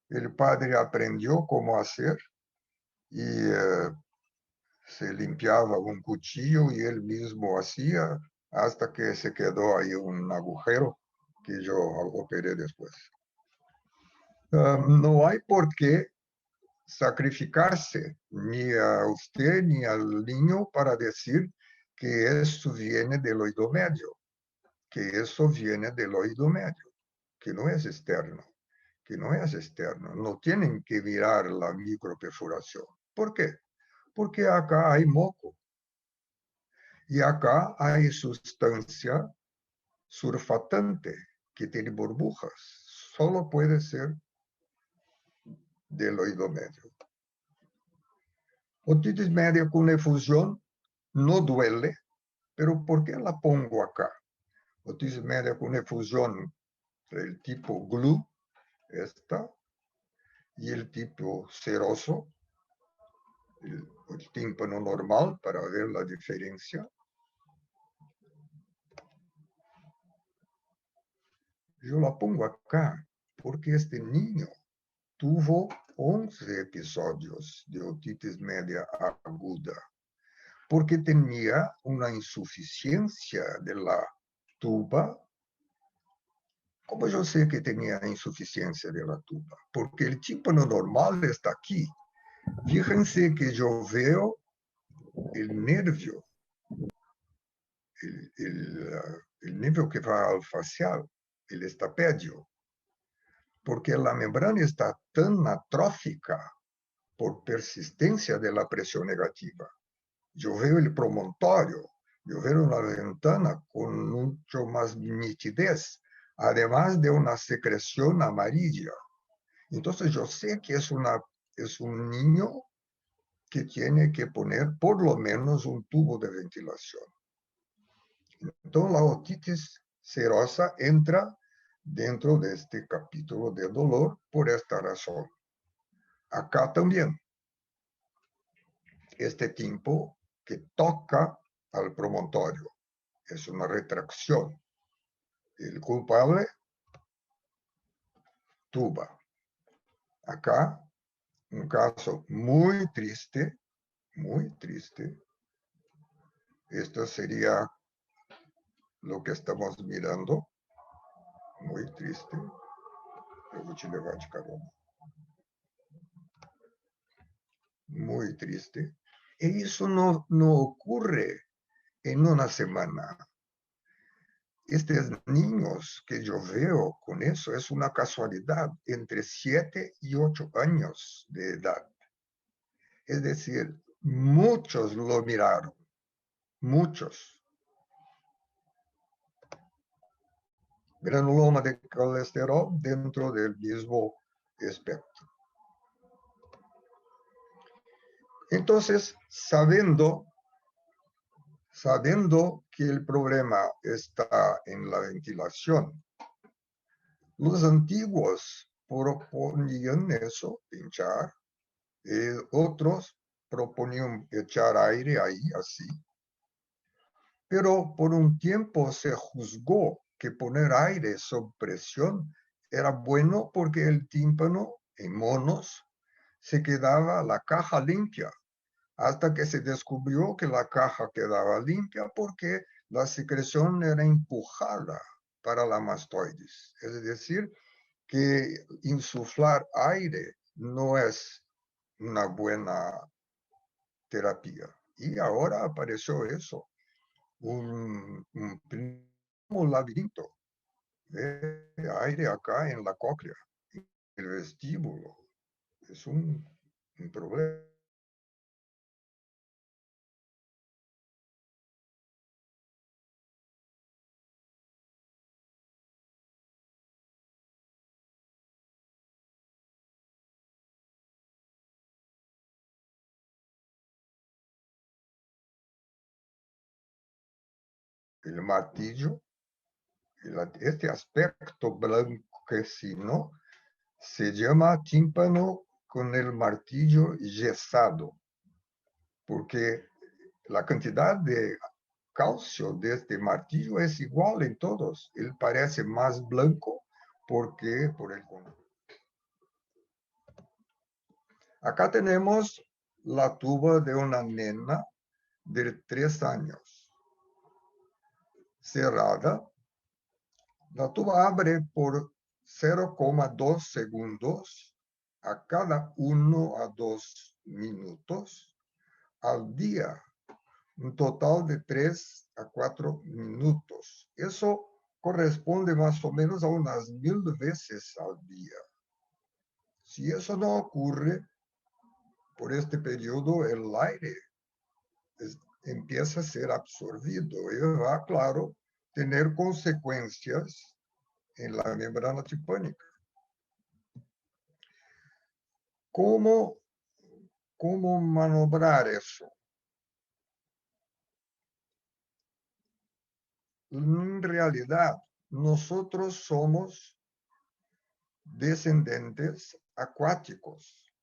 el padre aprendió cómo hacer y se limpiaba un cuchillo y él mismo hacía hasta que se quedó ahí un agujero que yo operé después. No hay por qué sacrificarse ni a usted ni al niño para decir que eso viene del oído medio, que eso viene del oído medio, que no es externo, que no es externo. No tienen que mirar la microperforación. ¿Por qué? Porque acá hay moco y acá hay sustancia surfatante que tiene burbujas. Solo puede ser del oído medio. Otitis media con efusión no duele, pero ¿por qué la pongo acá? Otitis media con efusión del tipo GLU, esta, y el tipo seroso, el tímpano normal, para ver la diferencia. Yo la pongo acá porque este niño tuvo 11 episodios de otitis media aguda, porque tenía una insuficiencia de la tuba. ¿Cómo yo sé que tenía insuficiencia de la tuba? Porque el tímpano normal está aquí. Fíjense que yo veo el nervio, el nervio que va al facial, el estapedio, porque la membrana está tan atrófica por persistencia de la presión negativa. Yo veo el promontorio, yo veo una ventana con mucho más nitidez, además de una secreción amarilla. Entonces yo sé que es un niño que tiene que poner por lo menos un tubo de ventilación. Entonces la otitis serosa entra dentro de este capítulo de dolor por esta razón. Acá también, este tiempo que toca al promontorio, es una retracción. El culpable, tuba. Acá, un caso muy triste, muy triste. Esto sería lo que estamos mirando, muy triste. Muy triste. Y eso no ocurre en una semana. Estos niños que yo veo con eso es una casualidad, entre 7 y 8 años de edad. Es decir, muchos lo miraron, muchos. Granuloma de colesterol dentro del mismo espectro. Entonces, sabiendo que el problema está en la ventilación, los antiguos proponían eso, pinchar, otros proponían echar aire ahí, así. Pero por un tiempo se juzgó que poner aire sob presión era bueno porque el tímpano en monos se quedaba la caja limpia, hasta que se descubrió que la caja quedaba limpia porque la secreción era empujada para la mastoides. Es decir, que insuflar aire no es una buena terapia. Y ahora apareció eso. un laberinto de aire acá en la cóclea, el vestíbulo. Es un problema. El martillo, este aspecto blanquecino se llama tímpano con el martillo yesado, porque la cantidad de calcio de este martillo es igual en todos. Él parece más blanco porque por el contrario. Acá tenemos la tuba de una nena de 3 años, cerrada. La tuba abre por 0,2 segundos a cada 1 a 2 minutos al día, un total de 3 a 4 minutos. Eso corresponde más o menos a unas 1000 veces al día. Si eso no ocurre por este periodo, el aire empieza a ser absorbido y va, claro, tener consecuencias en la membrana timpánica. ¿Cómo, cómo maniobrar eso? En realidad, nosotros somos descendentes acuáticos,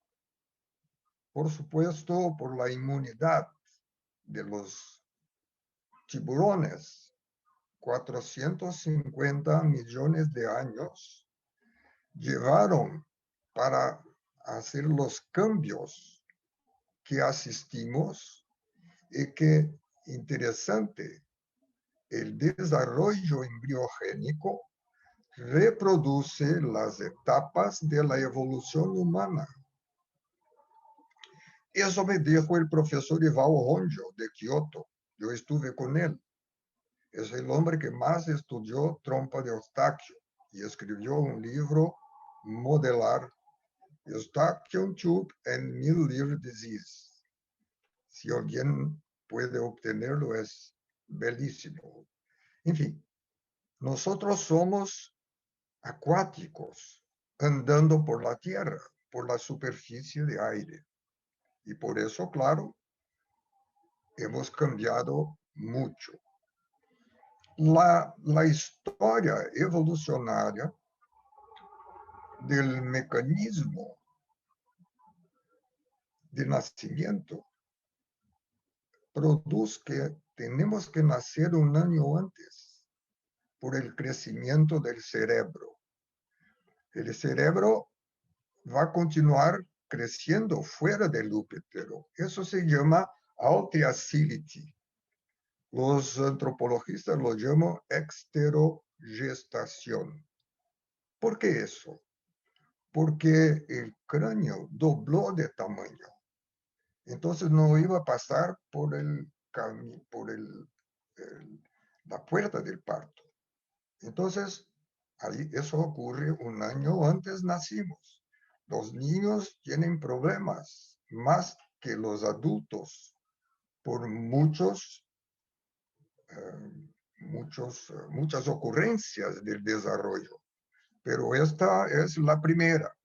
por supuesto, por la inmunidad de los tiburones. 450 millones de años llevaron para hacer los cambios que asistimos y que, interesante, el desarrollo embriogénico reproduce las etapas de la evolución humana. Eso me dijo el profesor Ivao Honjo de Kioto. Yo estuve con él. Es el hombre que más estudió trompa de Eustaquio y escribió un libro, Modelar Eustachian Tube and Mille Disease. Si alguien puede obtenerlo, es bellísimo. En fin, nosotros somos acuáticos, andando por la tierra, por la superficie de aire. Y por eso, claro, hemos cambiado mucho. La historia evolucionaria del mecanismo de nacimiento produce que tenemos que nacer un año antes por el crecimiento del cerebro. El cerebro va a continuar creciendo fuera del útero. Eso se llama altriacility. Los antropologistas lo llaman exterogestación. ¿Por qué eso? Porque el cráneo dobló de tamaño. Entonces no iba a pasar por la puerta del parto. Entonces, ahí eso ocurre un año antes nacimos. Los niños tienen problemas más que los adultos por muchas ocurrencias del desarrollo. Pero esta es la primera.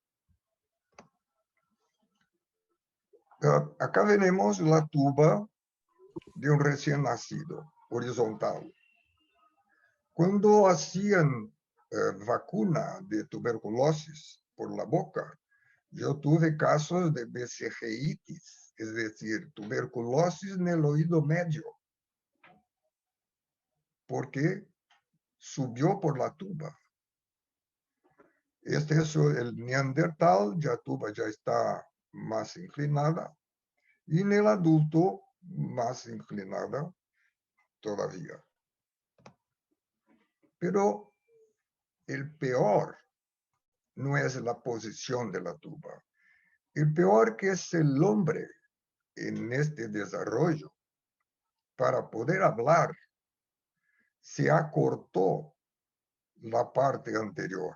Acá tenemos la tuba de un recién nacido, horizontal. Cuando hacían vacuna de tuberculosis por la boca, yo tuve casos de BCGitis, es decir, tuberculosis en el oído medio, porque subió por la tuba. Este es el neandertal, ya está más inclinada, y en el adulto más inclinada todavía. Pero el peor no es la posición de la tuba. El peor que es el hombre en este desarrollo para poder hablar se acortó la parte anterior.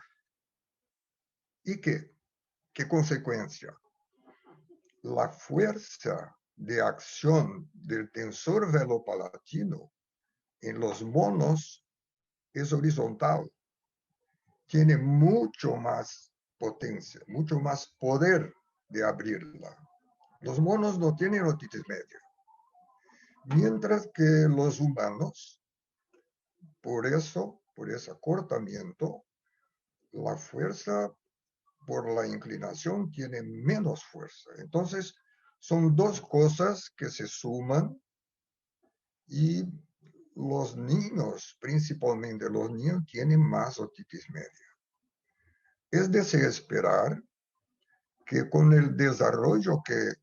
¿Y qué consecuencia? La fuerza de acción del tensor velopalatino en los monos es horizontal. Tiene mucho más potencia, mucho más poder de abrirla. Los monos no tienen otitis media, mientras que los humanos, por ese acortamiento, la fuerza por la inclinación tiene menos fuerza. Entonces, son dos cosas que se suman y los niños, principalmente los niños, tienen más otitis media. Es de se esperar que con el desarrollo que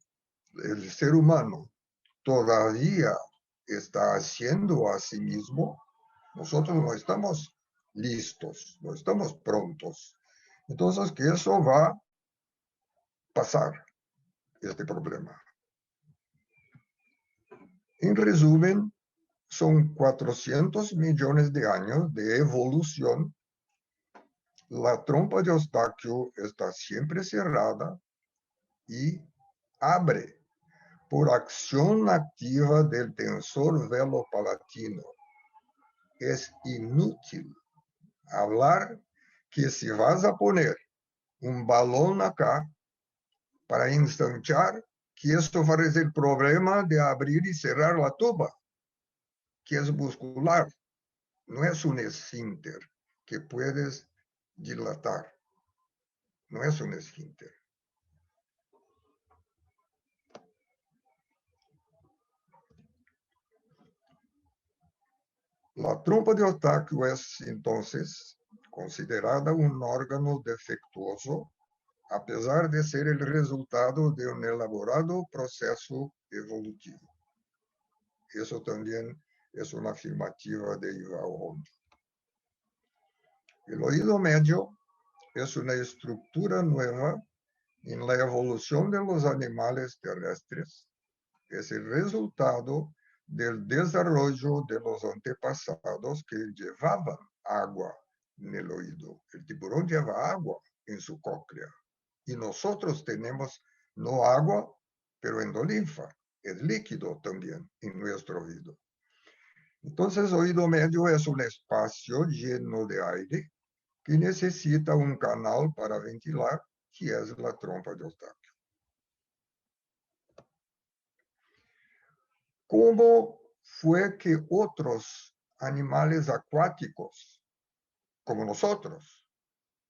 el ser humano todavía está haciendo a sí mismo, nosotros no estamos listos, no estamos prontos. Entonces, que eso va a pasar, este problema. En resumen, son 400 millones de años de evolución. La trompa de Eustaquio está siempre cerrada y abre por acción activa del tensor velopalatino. Es inútil hablar que si vas a poner un balón acá para ensanchar, que esto va a ser el problema de abrir y cerrar la tuba, que es muscular, no es un esfínter que puedes dilatar, no es un esfínter. La trompa de Eustaquio es entonces considerada un órgano defectuoso, a pesar de ser el resultado de un elaborado proceso evolutivo. Eso también es una afirmativa de Yuval Harari. El oído medio es una estructura nueva en la evolución de los animales terrestres. Es el resultado del desarrollo de los antepasados que llevaban agua en el oído. El tiburón lleva agua en su cóclea. Y nosotros tenemos no agua, pero endolinfa, es líquido también en nuestro oído. Entonces, oído medio es un espacio lleno de aire que necesita un canal para ventilar, que es la trompa de Eustaquio. ¿Cómo fue que otros animales acuáticos, como nosotros,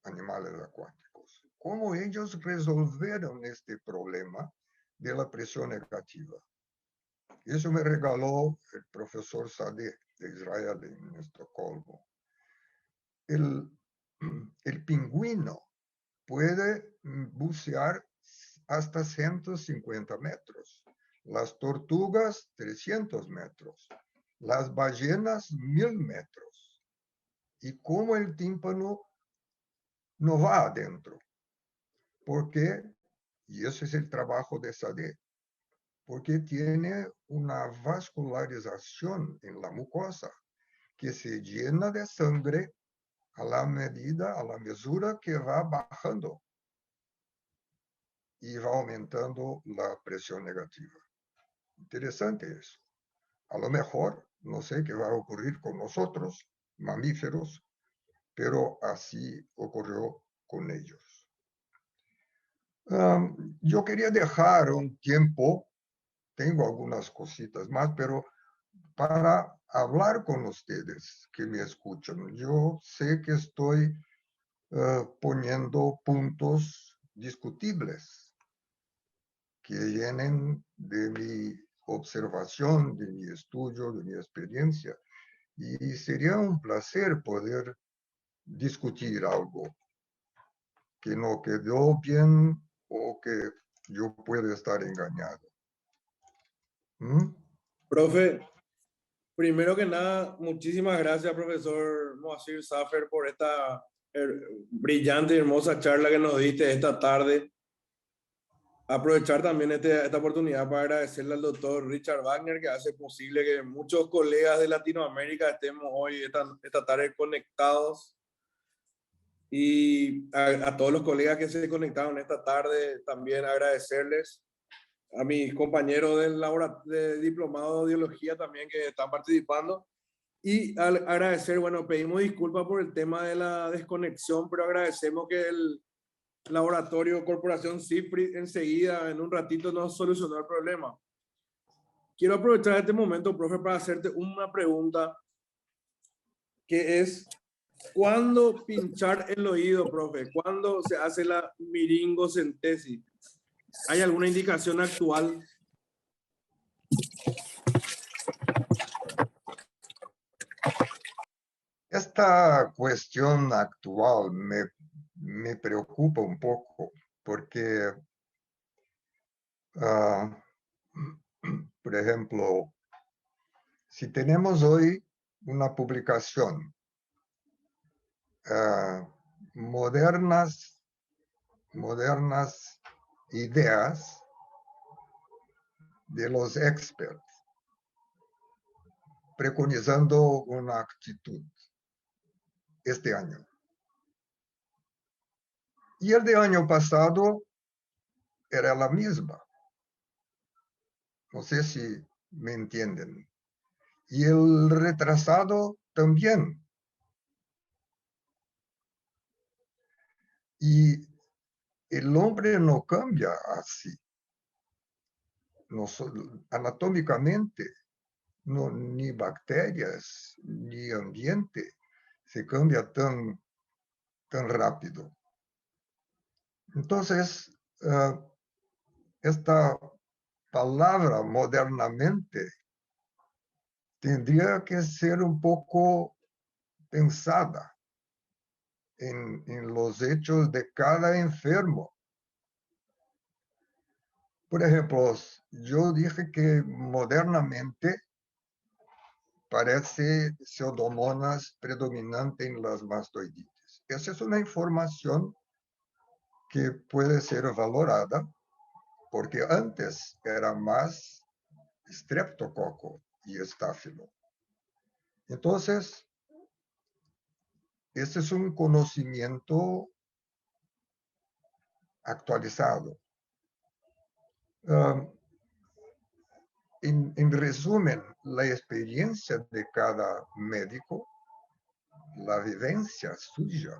animales acuáticos, cómo ellos resolvieron este problema de la presión negativa? Eso me regaló el profesor Sadeh de Israel en Estocolmo. El pingüino puede bucear hasta 150 metros, las tortugas 300 metros, las ballenas 1000 metros. ¿Y cómo el tímpano no va adentro? ¿Por qué? Y ese es el trabajo de Sadeh, porque tiene una vascularización en la mucosa que se llena de sangre a la mesura que va bajando y va aumentando la presión negativa. Interesante eso. A lo mejor, no sé qué va a ocurrir con nosotros, mamíferos, pero así ocurrió con ellos. Yo quería dejar un tiempo, tengo algunas cositas más, pero para hablar con ustedes que me escuchan. Yo sé que estoy poniendo puntos discutibles que vienen de mi observación, de mi estudio, de mi experiencia. Y sería un placer poder discutir algo que no quedó bien o que yo pueda estar engañado. ¿Mm? Profe, primero que nada, muchísimas gracias, profesor Moacir Safer, por esta brillante y hermosa charla que nos diste esta tarde. Aprovechar también esta oportunidad para agradecerle al doctor Richard Wagner, que hace posible que muchos colegas de Latinoamérica estemos hoy, esta tarde, conectados. Y a todos los colegas que se conectaron esta tarde, también agradecerles. A mis compañeros del de diplomado de biología también que están participando. Y agradecer, bueno, pedimos disculpas por el tema de la desconexión, pero agradecemos que el laboratorio Corporación CIFRI enseguida, en un ratito, nos solucionó el problema. Quiero aprovechar este momento, profe, para hacerte una pregunta, que es, ¿cuándo pinchar el oído, profe? ¿Cuándo se hace la miringocentesis? ¿Hay alguna indicación actual? Esta cuestión actual me preocupa un poco porque, ah, por ejemplo, si tenemos hoy una publicación, modernas ideas de los expertos preconizando una actitud este año. Y el de año pasado era la misma. No sé si me entienden. Y el retrasado también. Y el hombre no cambia así. No, anatómicamente, no, ni bacterias, ni ambiente se cambia tan rápido. Entonces, esta palabra modernamente tendría que ser un poco pensada en los hechos de cada enfermo. Por ejemplo, yo dije que modernamente parece pseudomonas predominante en las mastoiditis. Esa es una información que puede ser valorada porque antes era más streptococo y estáfilo. Entonces, este es un conocimiento actualizado. En resumen, la experiencia de cada médico, la vivencia suya,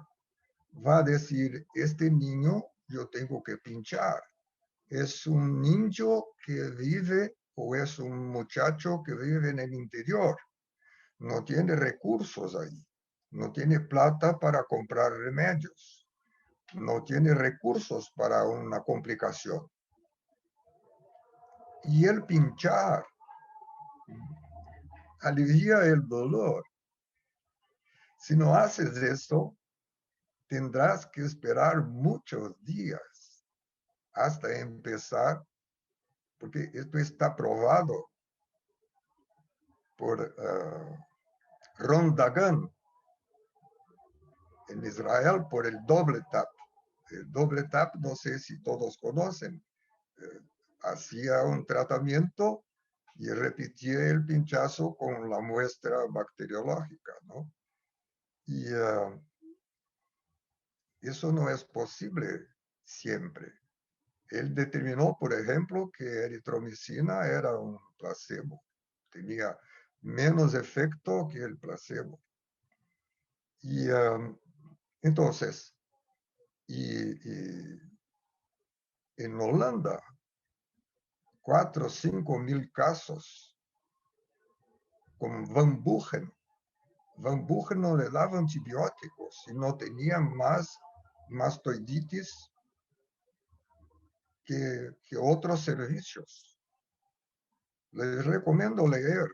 va a decir, este niño yo tengo que pinchar. ¿Es un niño que vive o es un muchacho que vive en el interior? No tiene recursos ahí, no tiene plata para comprar remedios, no tiene recursos para una complicación. Y el pinchar alivia el dolor. Si no haces eso, tendrás que esperar muchos días hasta empezar, porque esto está probado por Ron Dagan en Israel por el doble tap. El doble tap, no sé si todos conocen, hacía un tratamiento y repetía el pinchazo con la muestra bacteriológica, ¿no? Y eso no es posible siempre. Él determinó, por ejemplo, que eritromicina era un placebo, tenía menos efecto que el placebo. Y entonces, y en Holanda, 4 o 5 mil casos con Van Buchen. Van Buchen no le daba antibióticos y no tenía más mastoiditis que otros servicios. Les recomiendo leer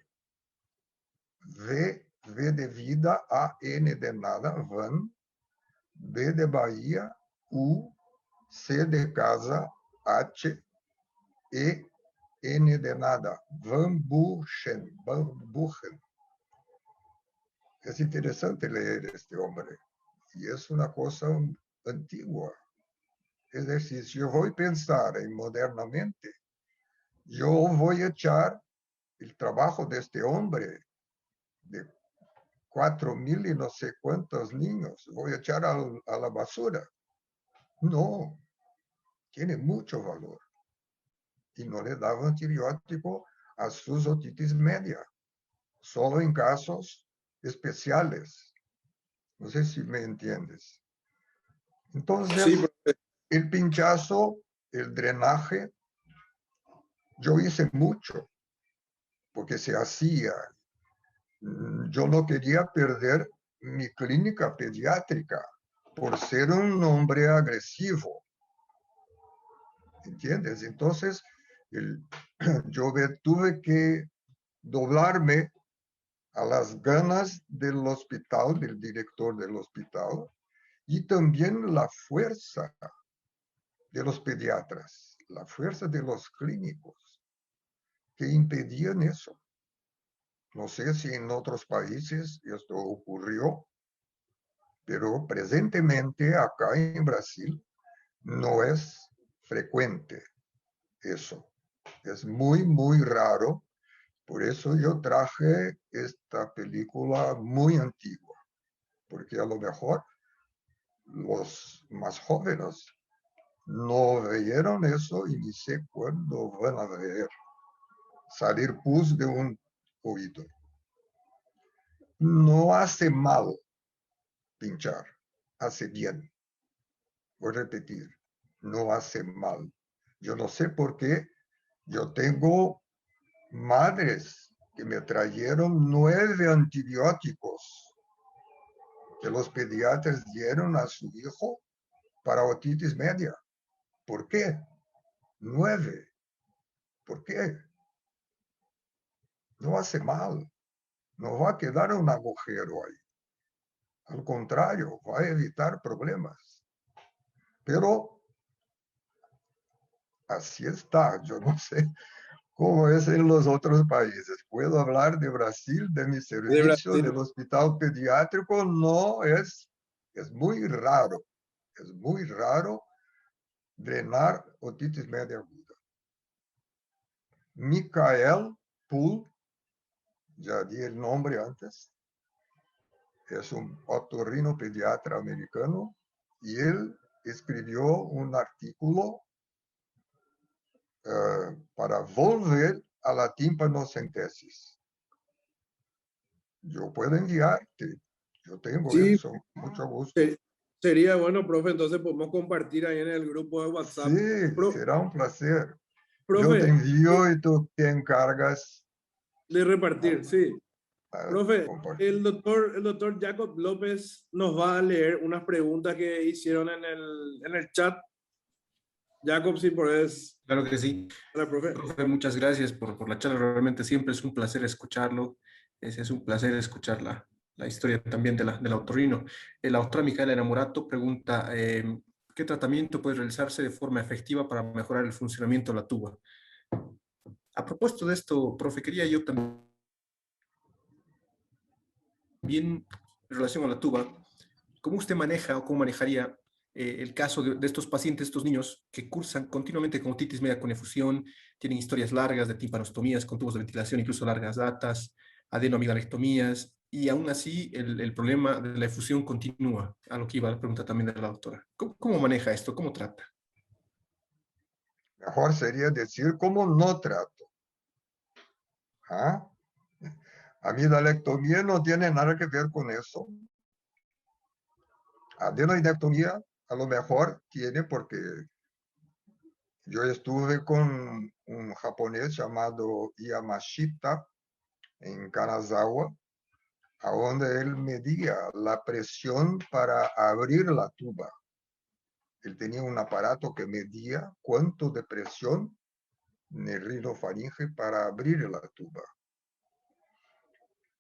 V de vida, A, N de nada, Van, B de Bahía, U, C de casa, H, E, N de nada, Van Buchen, Van Buchen. Es interesante leer este hombre y es una cosa antigua. Es decir, si yo voy a pensar en modernamente, yo voy a echar el trabajo de este hombre de 4,000 y no sé cuántos niños, voy a echar a la basura. No, tiene mucho valor. Y no le daba antibiótico a sus otitis media, solo en casos especiales. No sé si me entiendes. Sí, Entonces, profe. el pinchazo, el drenaje, yo hice mucho, porque se hacía. Yo no quería perder mi clínica pediátrica por ser un hombre agresivo, ¿entiendes? Entonces, el, yo tuve que doblarme a las ganas del hospital, del director del hospital, y también la fuerza de los pediatras, la fuerza de los clínicos que impedían eso. No sé si en otros países esto ocurrió, pero presentemente acá en Brasil no es frecuente eso. Es muy, muy raro. Por eso yo traje esta película muy antigua, porque a lo mejor los más jóvenes no veyeron eso y ni sé cuándo van a ver salir pus de un oído. No hace mal pinchar, hace bien. Voy a repetir, no hace mal. Yo no sé por qué. Yo tengo madres que me trajeron 9 antibióticos que los pediatras dieron a su hijo para otitis media. ¿Por qué? 9. ¿Por qué? No hace mal. No va a quedar un agujero ahí. Al contrario, va a evitar problemas. Pero así está. Yo no sé cómo es en los otros países. Puedo hablar de Brasil, de mi De servicio, Brasil. del hospital pediátrico. No es muy raro. Es muy raro drenar otitis media aguda. Michael Poole, ya di el nombre antes, es un otorrino pediatra americano y él escribió un artículo para volver a la tímpanocentesis. Yo puedo enviarte, yo tengo Sí, eso, mucho gusto. se- sería bueno, profe, entonces podemos compartir ahí en el grupo de WhatsApp. Sí, será un placer. Yo te Profe, envío y tú te encargas de a, repartir, sí. a Profe, compartir. el doctor Jacob López nos va a leer unas preguntas que hicieron en el chat. Jacob, si podés, Claro que sí. hola, profe. Profe, muchas gracias por la charla. Realmente siempre es un placer escucharlo. Es un placer escuchar la historia también del otorrino. La doctora Micaela Enamorato pregunta, ¿qué tratamiento puede realizarse de forma efectiva para mejorar el funcionamiento de la tuba? A propósito de esto, profe, quería yo también, en relación a la tuba, ¿cómo usted maneja o cómo manejaría el caso de estos pacientes, estos niños que cursan continuamente con otitis media con efusión, tienen historias largas de timpanostomías con tubos de ventilación, incluso largas datas, adenoamigalectomías, y aún así el problema de la efusión continúa, a lo que iba la pregunta también de la doctora. ¿Cómo maneja esto? ¿Cómo trata? Mejor sería decir cómo no trato. ¿Ah? Amidalectomía no tiene nada que ver con eso. Adenoidectomía a lo mejor tiene porque yo estuve con un japonés llamado Yamashita en Kanazawa, a donde él medía la presión para abrir la tuba. Él tenía un aparato que medía cuánto de presión en el rinofaringe para abrir la tuba.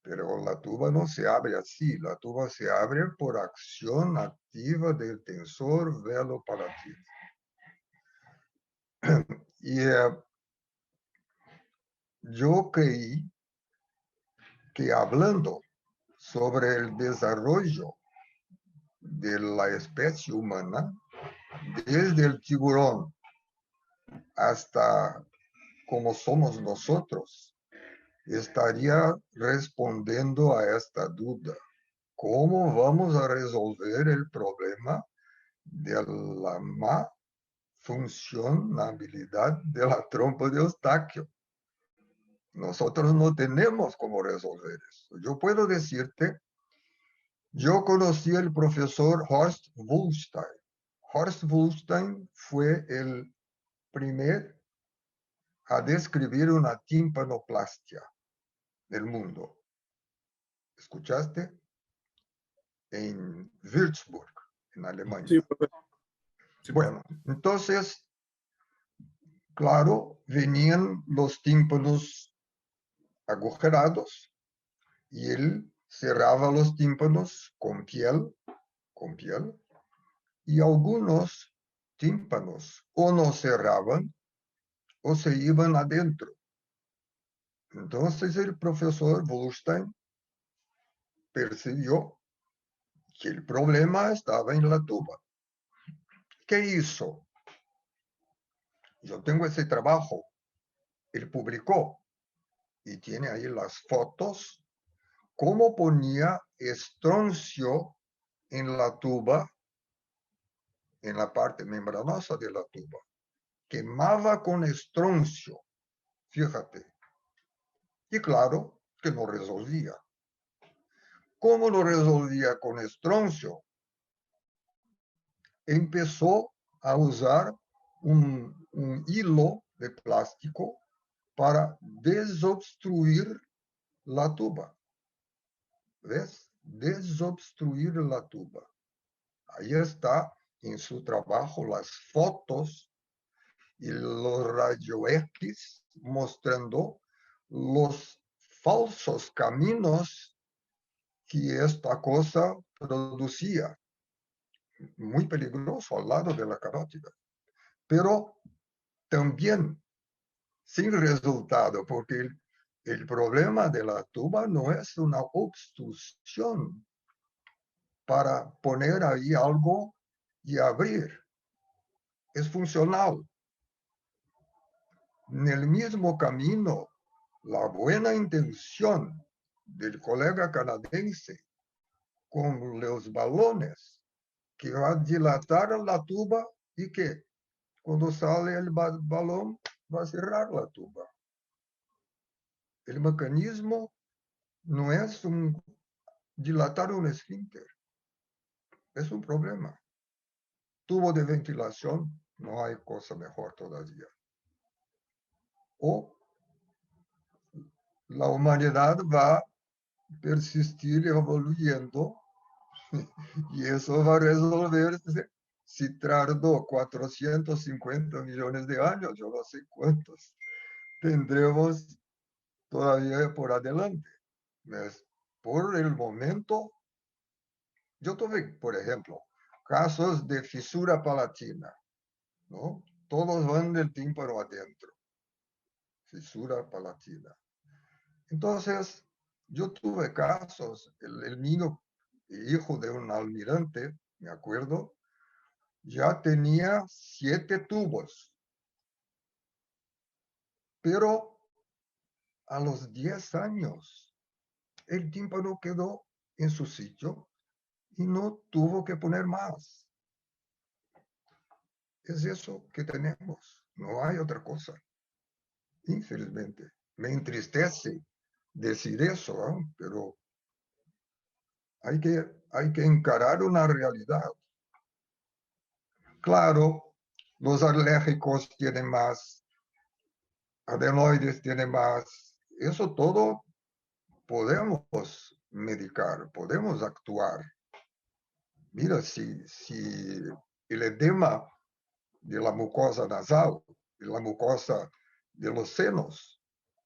Pero la tuba no se abre así, la tuba se abre por acción activa del tensor velo palatino. Y yo creí que hablando sobre el desarrollo de la especie humana, desde el tiburón hasta como somos nosotros, estaría respondiendo a esta duda. ¿Cómo vamos a resolver el problema de la funcionabilidad de la trompa de Eustaquio? Nosotros no tenemos cómo resolver eso. Yo puedo decirte, yo conocí al profesor Horst Wulstein. Horst Wulstein fue el primer a describir una timpanoplastia del mundo. ¿Escuchaste? En Würzburg, en Alemania. Sí, profe. Bueno, entonces, claro, venían los tímpanos agujerados y él cerraba los tímpanos con piel, y algunos tímpanos o no cerraban o se iban adentro. Entonces el profesor Wolstein percibió que el problema estaba en la tuba. ¿Qué hizo? Yo tengo ese trabajo. Él publicó y tiene ahí las fotos, cómo ponía estroncio en la tuba, en la parte membranosa de la tuba. Quemaba con estroncio, fíjate. Y claro que no resolvía. ¿Cómo lo resolvía con estroncio? Empezó a usar un hilo de plástico para desobstruir la tuba. ¿Ves? Desobstruir la tuba. Ahí está en su trabajo las fotos y los rayos X mostrando los falsos caminos que esta cosa producía. Muy peligroso al lado de la carótida. Pero también sin resultado, porque el problema de la tuba no es una obstrucción para poner ahí algo y abrir. Es funcional. En el mismo camino, la buena intención del colega canadiense con los balones que va a dilatar la tuba y que cuando sale el balón va a cerrar la tuba. El mecanismo no es dilatar un esfínter, es un problema. Tubo de ventilación, no hay cosa mejor todavía. O la humanidad va a persistir evoluyendo y eso va a resolverse si tardó 450 millones de años, yo no sé cuántos tendremos todavía por adelante. Por el momento, yo tuve, por ejemplo, casos de fisura palatina, ¿no? Todos van del tímpano adentro, fisura palatina. Entonces, yo tuve casos, el niño, hijo de un almirante, me acuerdo, ya tenía 7 tubos, pero a los 10 años el tímpano quedó en su sitio y no tuvo que poner más. Es eso que tenemos, no hay otra cosa. Infelizmente, me entristece decir eso, ¿eh? Pero hay que encarar una realidad. Claro, los alérgicos tienen más, adenoides tienen más, eso todo podemos medicar, podemos actuar. Mira, si el edema de la mucosa nasal, de la mucosa de los senos,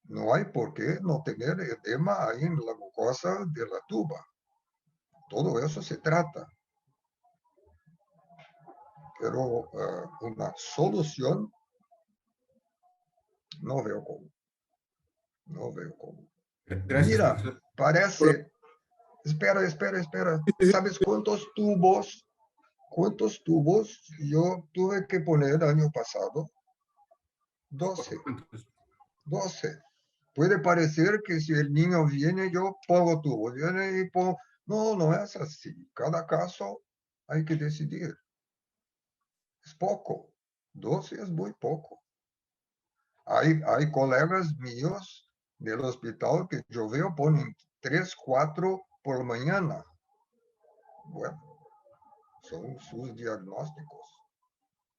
no hay por qué no tener edema ahí en la mucosa de la tuba. Todo eso se trata. Pero una solución no veo cómo. No veo cómo. Gracias, Mira, profesor. parece... Espera. ¿Sabes cuántos tubos ¿Cuántos tubos yo tuve que poner el año pasado? 12. 12. Puede parecer que si el niño viene, yo pongo tubos. Viene y pongo... No, no es así. Cada caso hay que decidir. Es poco. 12 es muy poco. Hay colegas míos del hospital que yo veo ponen 3, 4 por mañana. Bueno, son sus diagnósticos.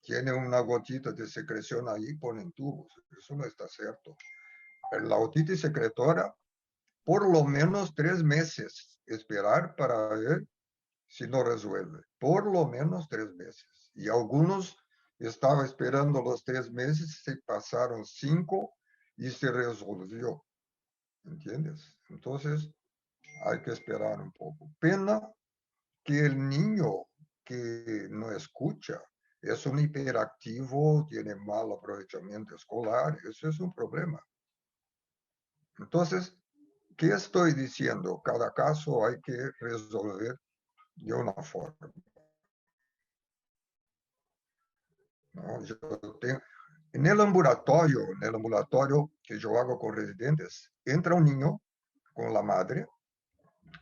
Tiene una gotita de secreción ahí, ponen tubos. Eso no está cierto. La otitis secretora, por lo menos 3 meses esperar para ver si no resuelve. Por lo menos 3 meses. Y algunos estaban esperando los 3 meses, se pasaron 5 y se resolvió. ¿Entiendes? Entonces, hay que esperar un poco. Pena que el niño que no escucha es un hiperactivo, tiene mal aprovechamiento escolar, eso es un problema. Entonces, ¿qué estoy diciendo? Cada caso hay que resolver de una forma. ¿No? En el ambulatorio que yo hago con residentes, entra un niño con la madre,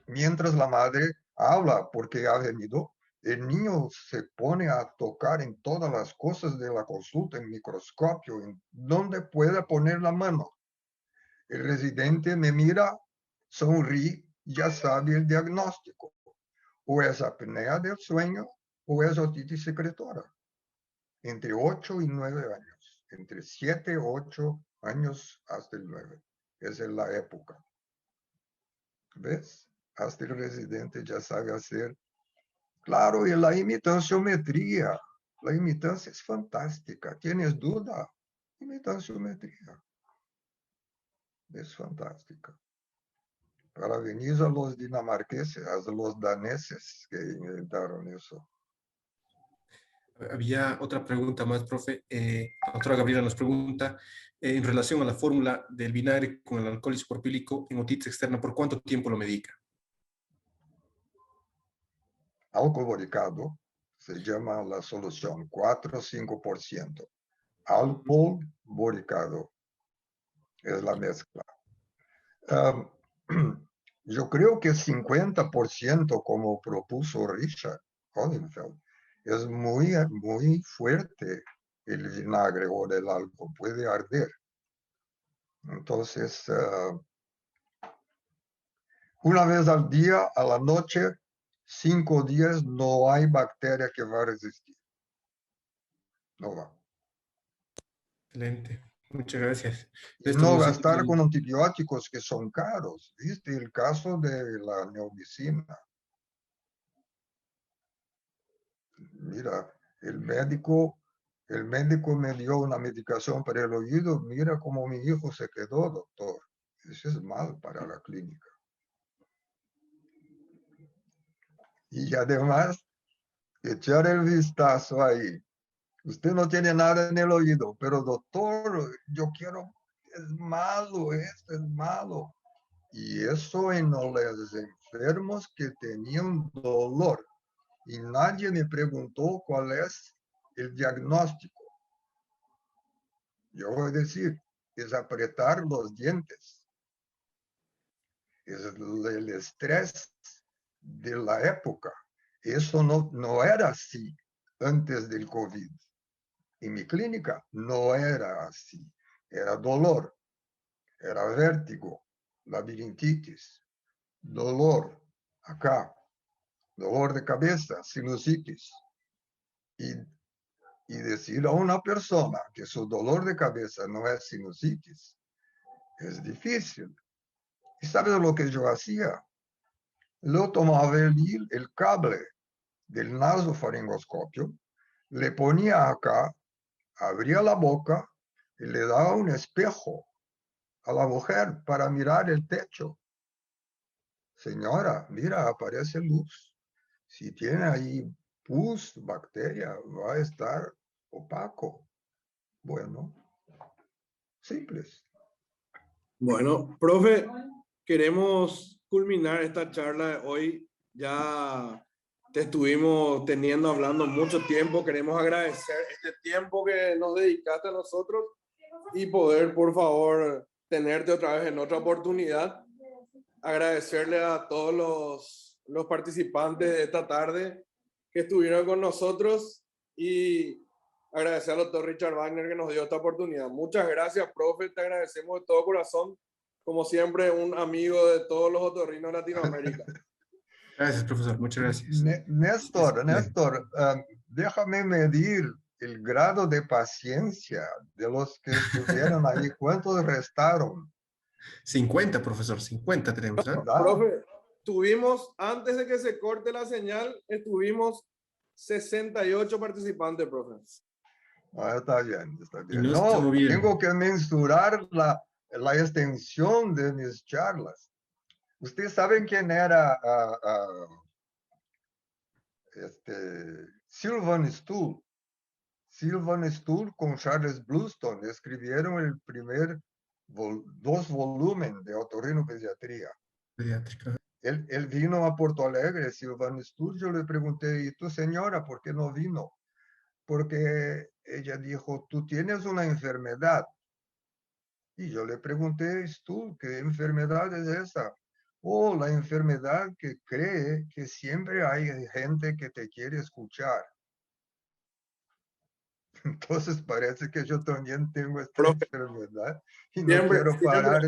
mientras la madre habla porque ha venido, el niño se pone a tocar en todas las cosas de la consulta, en microscopio, en donde pueda poner la mano. El residente me mira, sonríe, ya sabe el diagnóstico. O es apnea del sueño o es otitis secretora. Entre 8 y 9 años. Entre 7, 8 años hasta el 9. Esa es la época. ¿Ves? Hasta el residente ya sabe hacer. Claro, y la imitanciometría. La imitancia es fantástica. ¿Tienes duda? Imitanciometría. Es fantástica. Parabenizo a los dinamarqueses, a los daneses que inventaron eso. Había otra pregunta más, profe. La doctora Gabriela nos pregunta, en relación a la fórmula del vinagre con el alcohol isopropílico en otitis externa, ¿por cuánto tiempo lo medica? Álcool boricado se llama la solución, 4 o 5%. Álcool boricado es la mezcla. Yo creo que 50%, como propuso Richard Hodenfeld, es muy, muy fuerte el vinagre o el alcohol, puede arder. Entonces, una vez al día, a la noche, 5 días, no hay bacteria que va a resistir. No va. Excelente. Muchas gracias. Y Esto no nos gastar con antibióticos que son caros. ¿Viste el caso de la neomicina? Mira, el médico me dio una medicación para el oído. Mira cómo mi hijo se quedó, doctor. Eso es mal para la clínica. Y además, echar el vistazo ahí. Usted no tiene nada en el oído, pero doctor, yo quiero, es malo, esto es malo. Y eso en los enfermos que tenían dolor. Y nadie me preguntó cuál es el diagnóstico. Yo voy a decir, es apretar los dientes. Es el estrés de la época. Eso no era así antes del COVID. En mi clínica no era así. Era dolor, era vértigo, labirintitis, dolor acá, dolor de cabeza, sinusitis. Y decir a una persona que su dolor de cabeza no es sinusitis es difícil. ¿Y sabes lo que yo hacía? Lo tomaba el cable del nasofaringoscopio, le ponía acá, abría la boca y le daba un espejo a la mujer para mirar el techo. Señora, mira, aparece luz. Si tiene ahí pus, bacteria, va a estar opaco. Bueno, simples. Bueno, profe, queremos culminar esta charla de hoy. Ya te estuvimos teniendo hablando mucho tiempo. Queremos agradecer este tiempo que nos dedicaste a nosotros y poder, por favor, tenerte otra vez en otra oportunidad. Agradecerle a todos los participantes de esta tarde que estuvieron con nosotros y agradecer al doctor Richard Wagner que nos dio esta oportunidad. Muchas gracias, profe, te agradecemos de todo corazón. Como siempre, un amigo de todos los otorrinos de Latinoamérica. Gracias, profesor. Muchas gracias. Néstor, déjame medir el grado de paciencia de los que estuvieron ahí. ¿Cuántos restaron? 50, profesor, 50 tenemos, ¿eh? Profe, tuvimos, antes de que se corte la señal, estuvimos 68 participantes, profe. Está bien, está bien. Y no No, estuvo bien. tengo que mensurar la extensión de mis charlas. ¿Ustedes saben quién era Sylvan Stoll? Sylvan Stoll con Charles Bluestone escribieron el primer 2 volúmenes de otorrinopediatría. Pediátrica. Él vino a Porto Alegre, Sylvan Stoll. Yo le pregunté, ¿y tu señora por qué no vino? Porque ella dijo, tú tienes una enfermedad. Y yo le pregunté, Stoll, ¿qué enfermedad es esa? Oh, la enfermedad que cree que siempre hay gente que te quiere escuchar. Entonces parece que yo también tengo esta enfermedad y no Siempre, quiero parar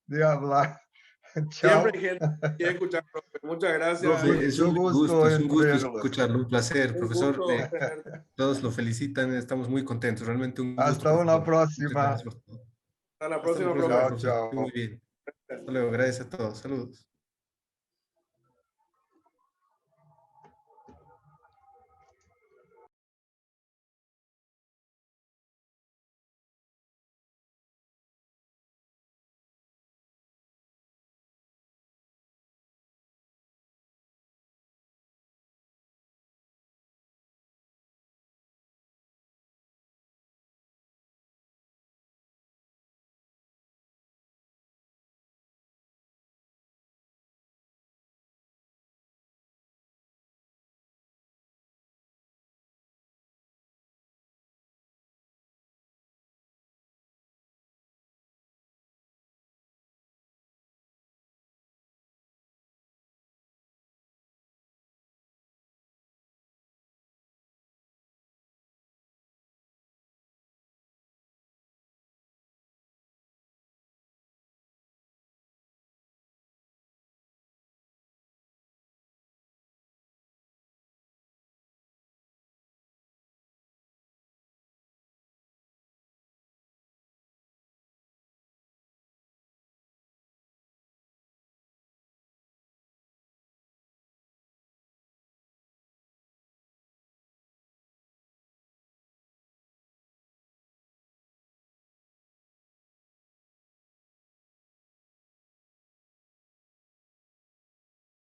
de hablar. Chao. siempre hay gente que quiere escuchar, profe. Muchas gracias. Profe, es un gusto en verlos. escucharlo, un placer, Un profesor. gusto tenerte. Todos lo felicitan, estamos muy contentos, realmente un gusto. Hasta una profesor. próxima. Muchas gracias por todo. Hasta la Hasta próxima, la próxima, profe. Chao, profesor. chao. Muy bien. Hasta luego, gracias a todos. Saludos.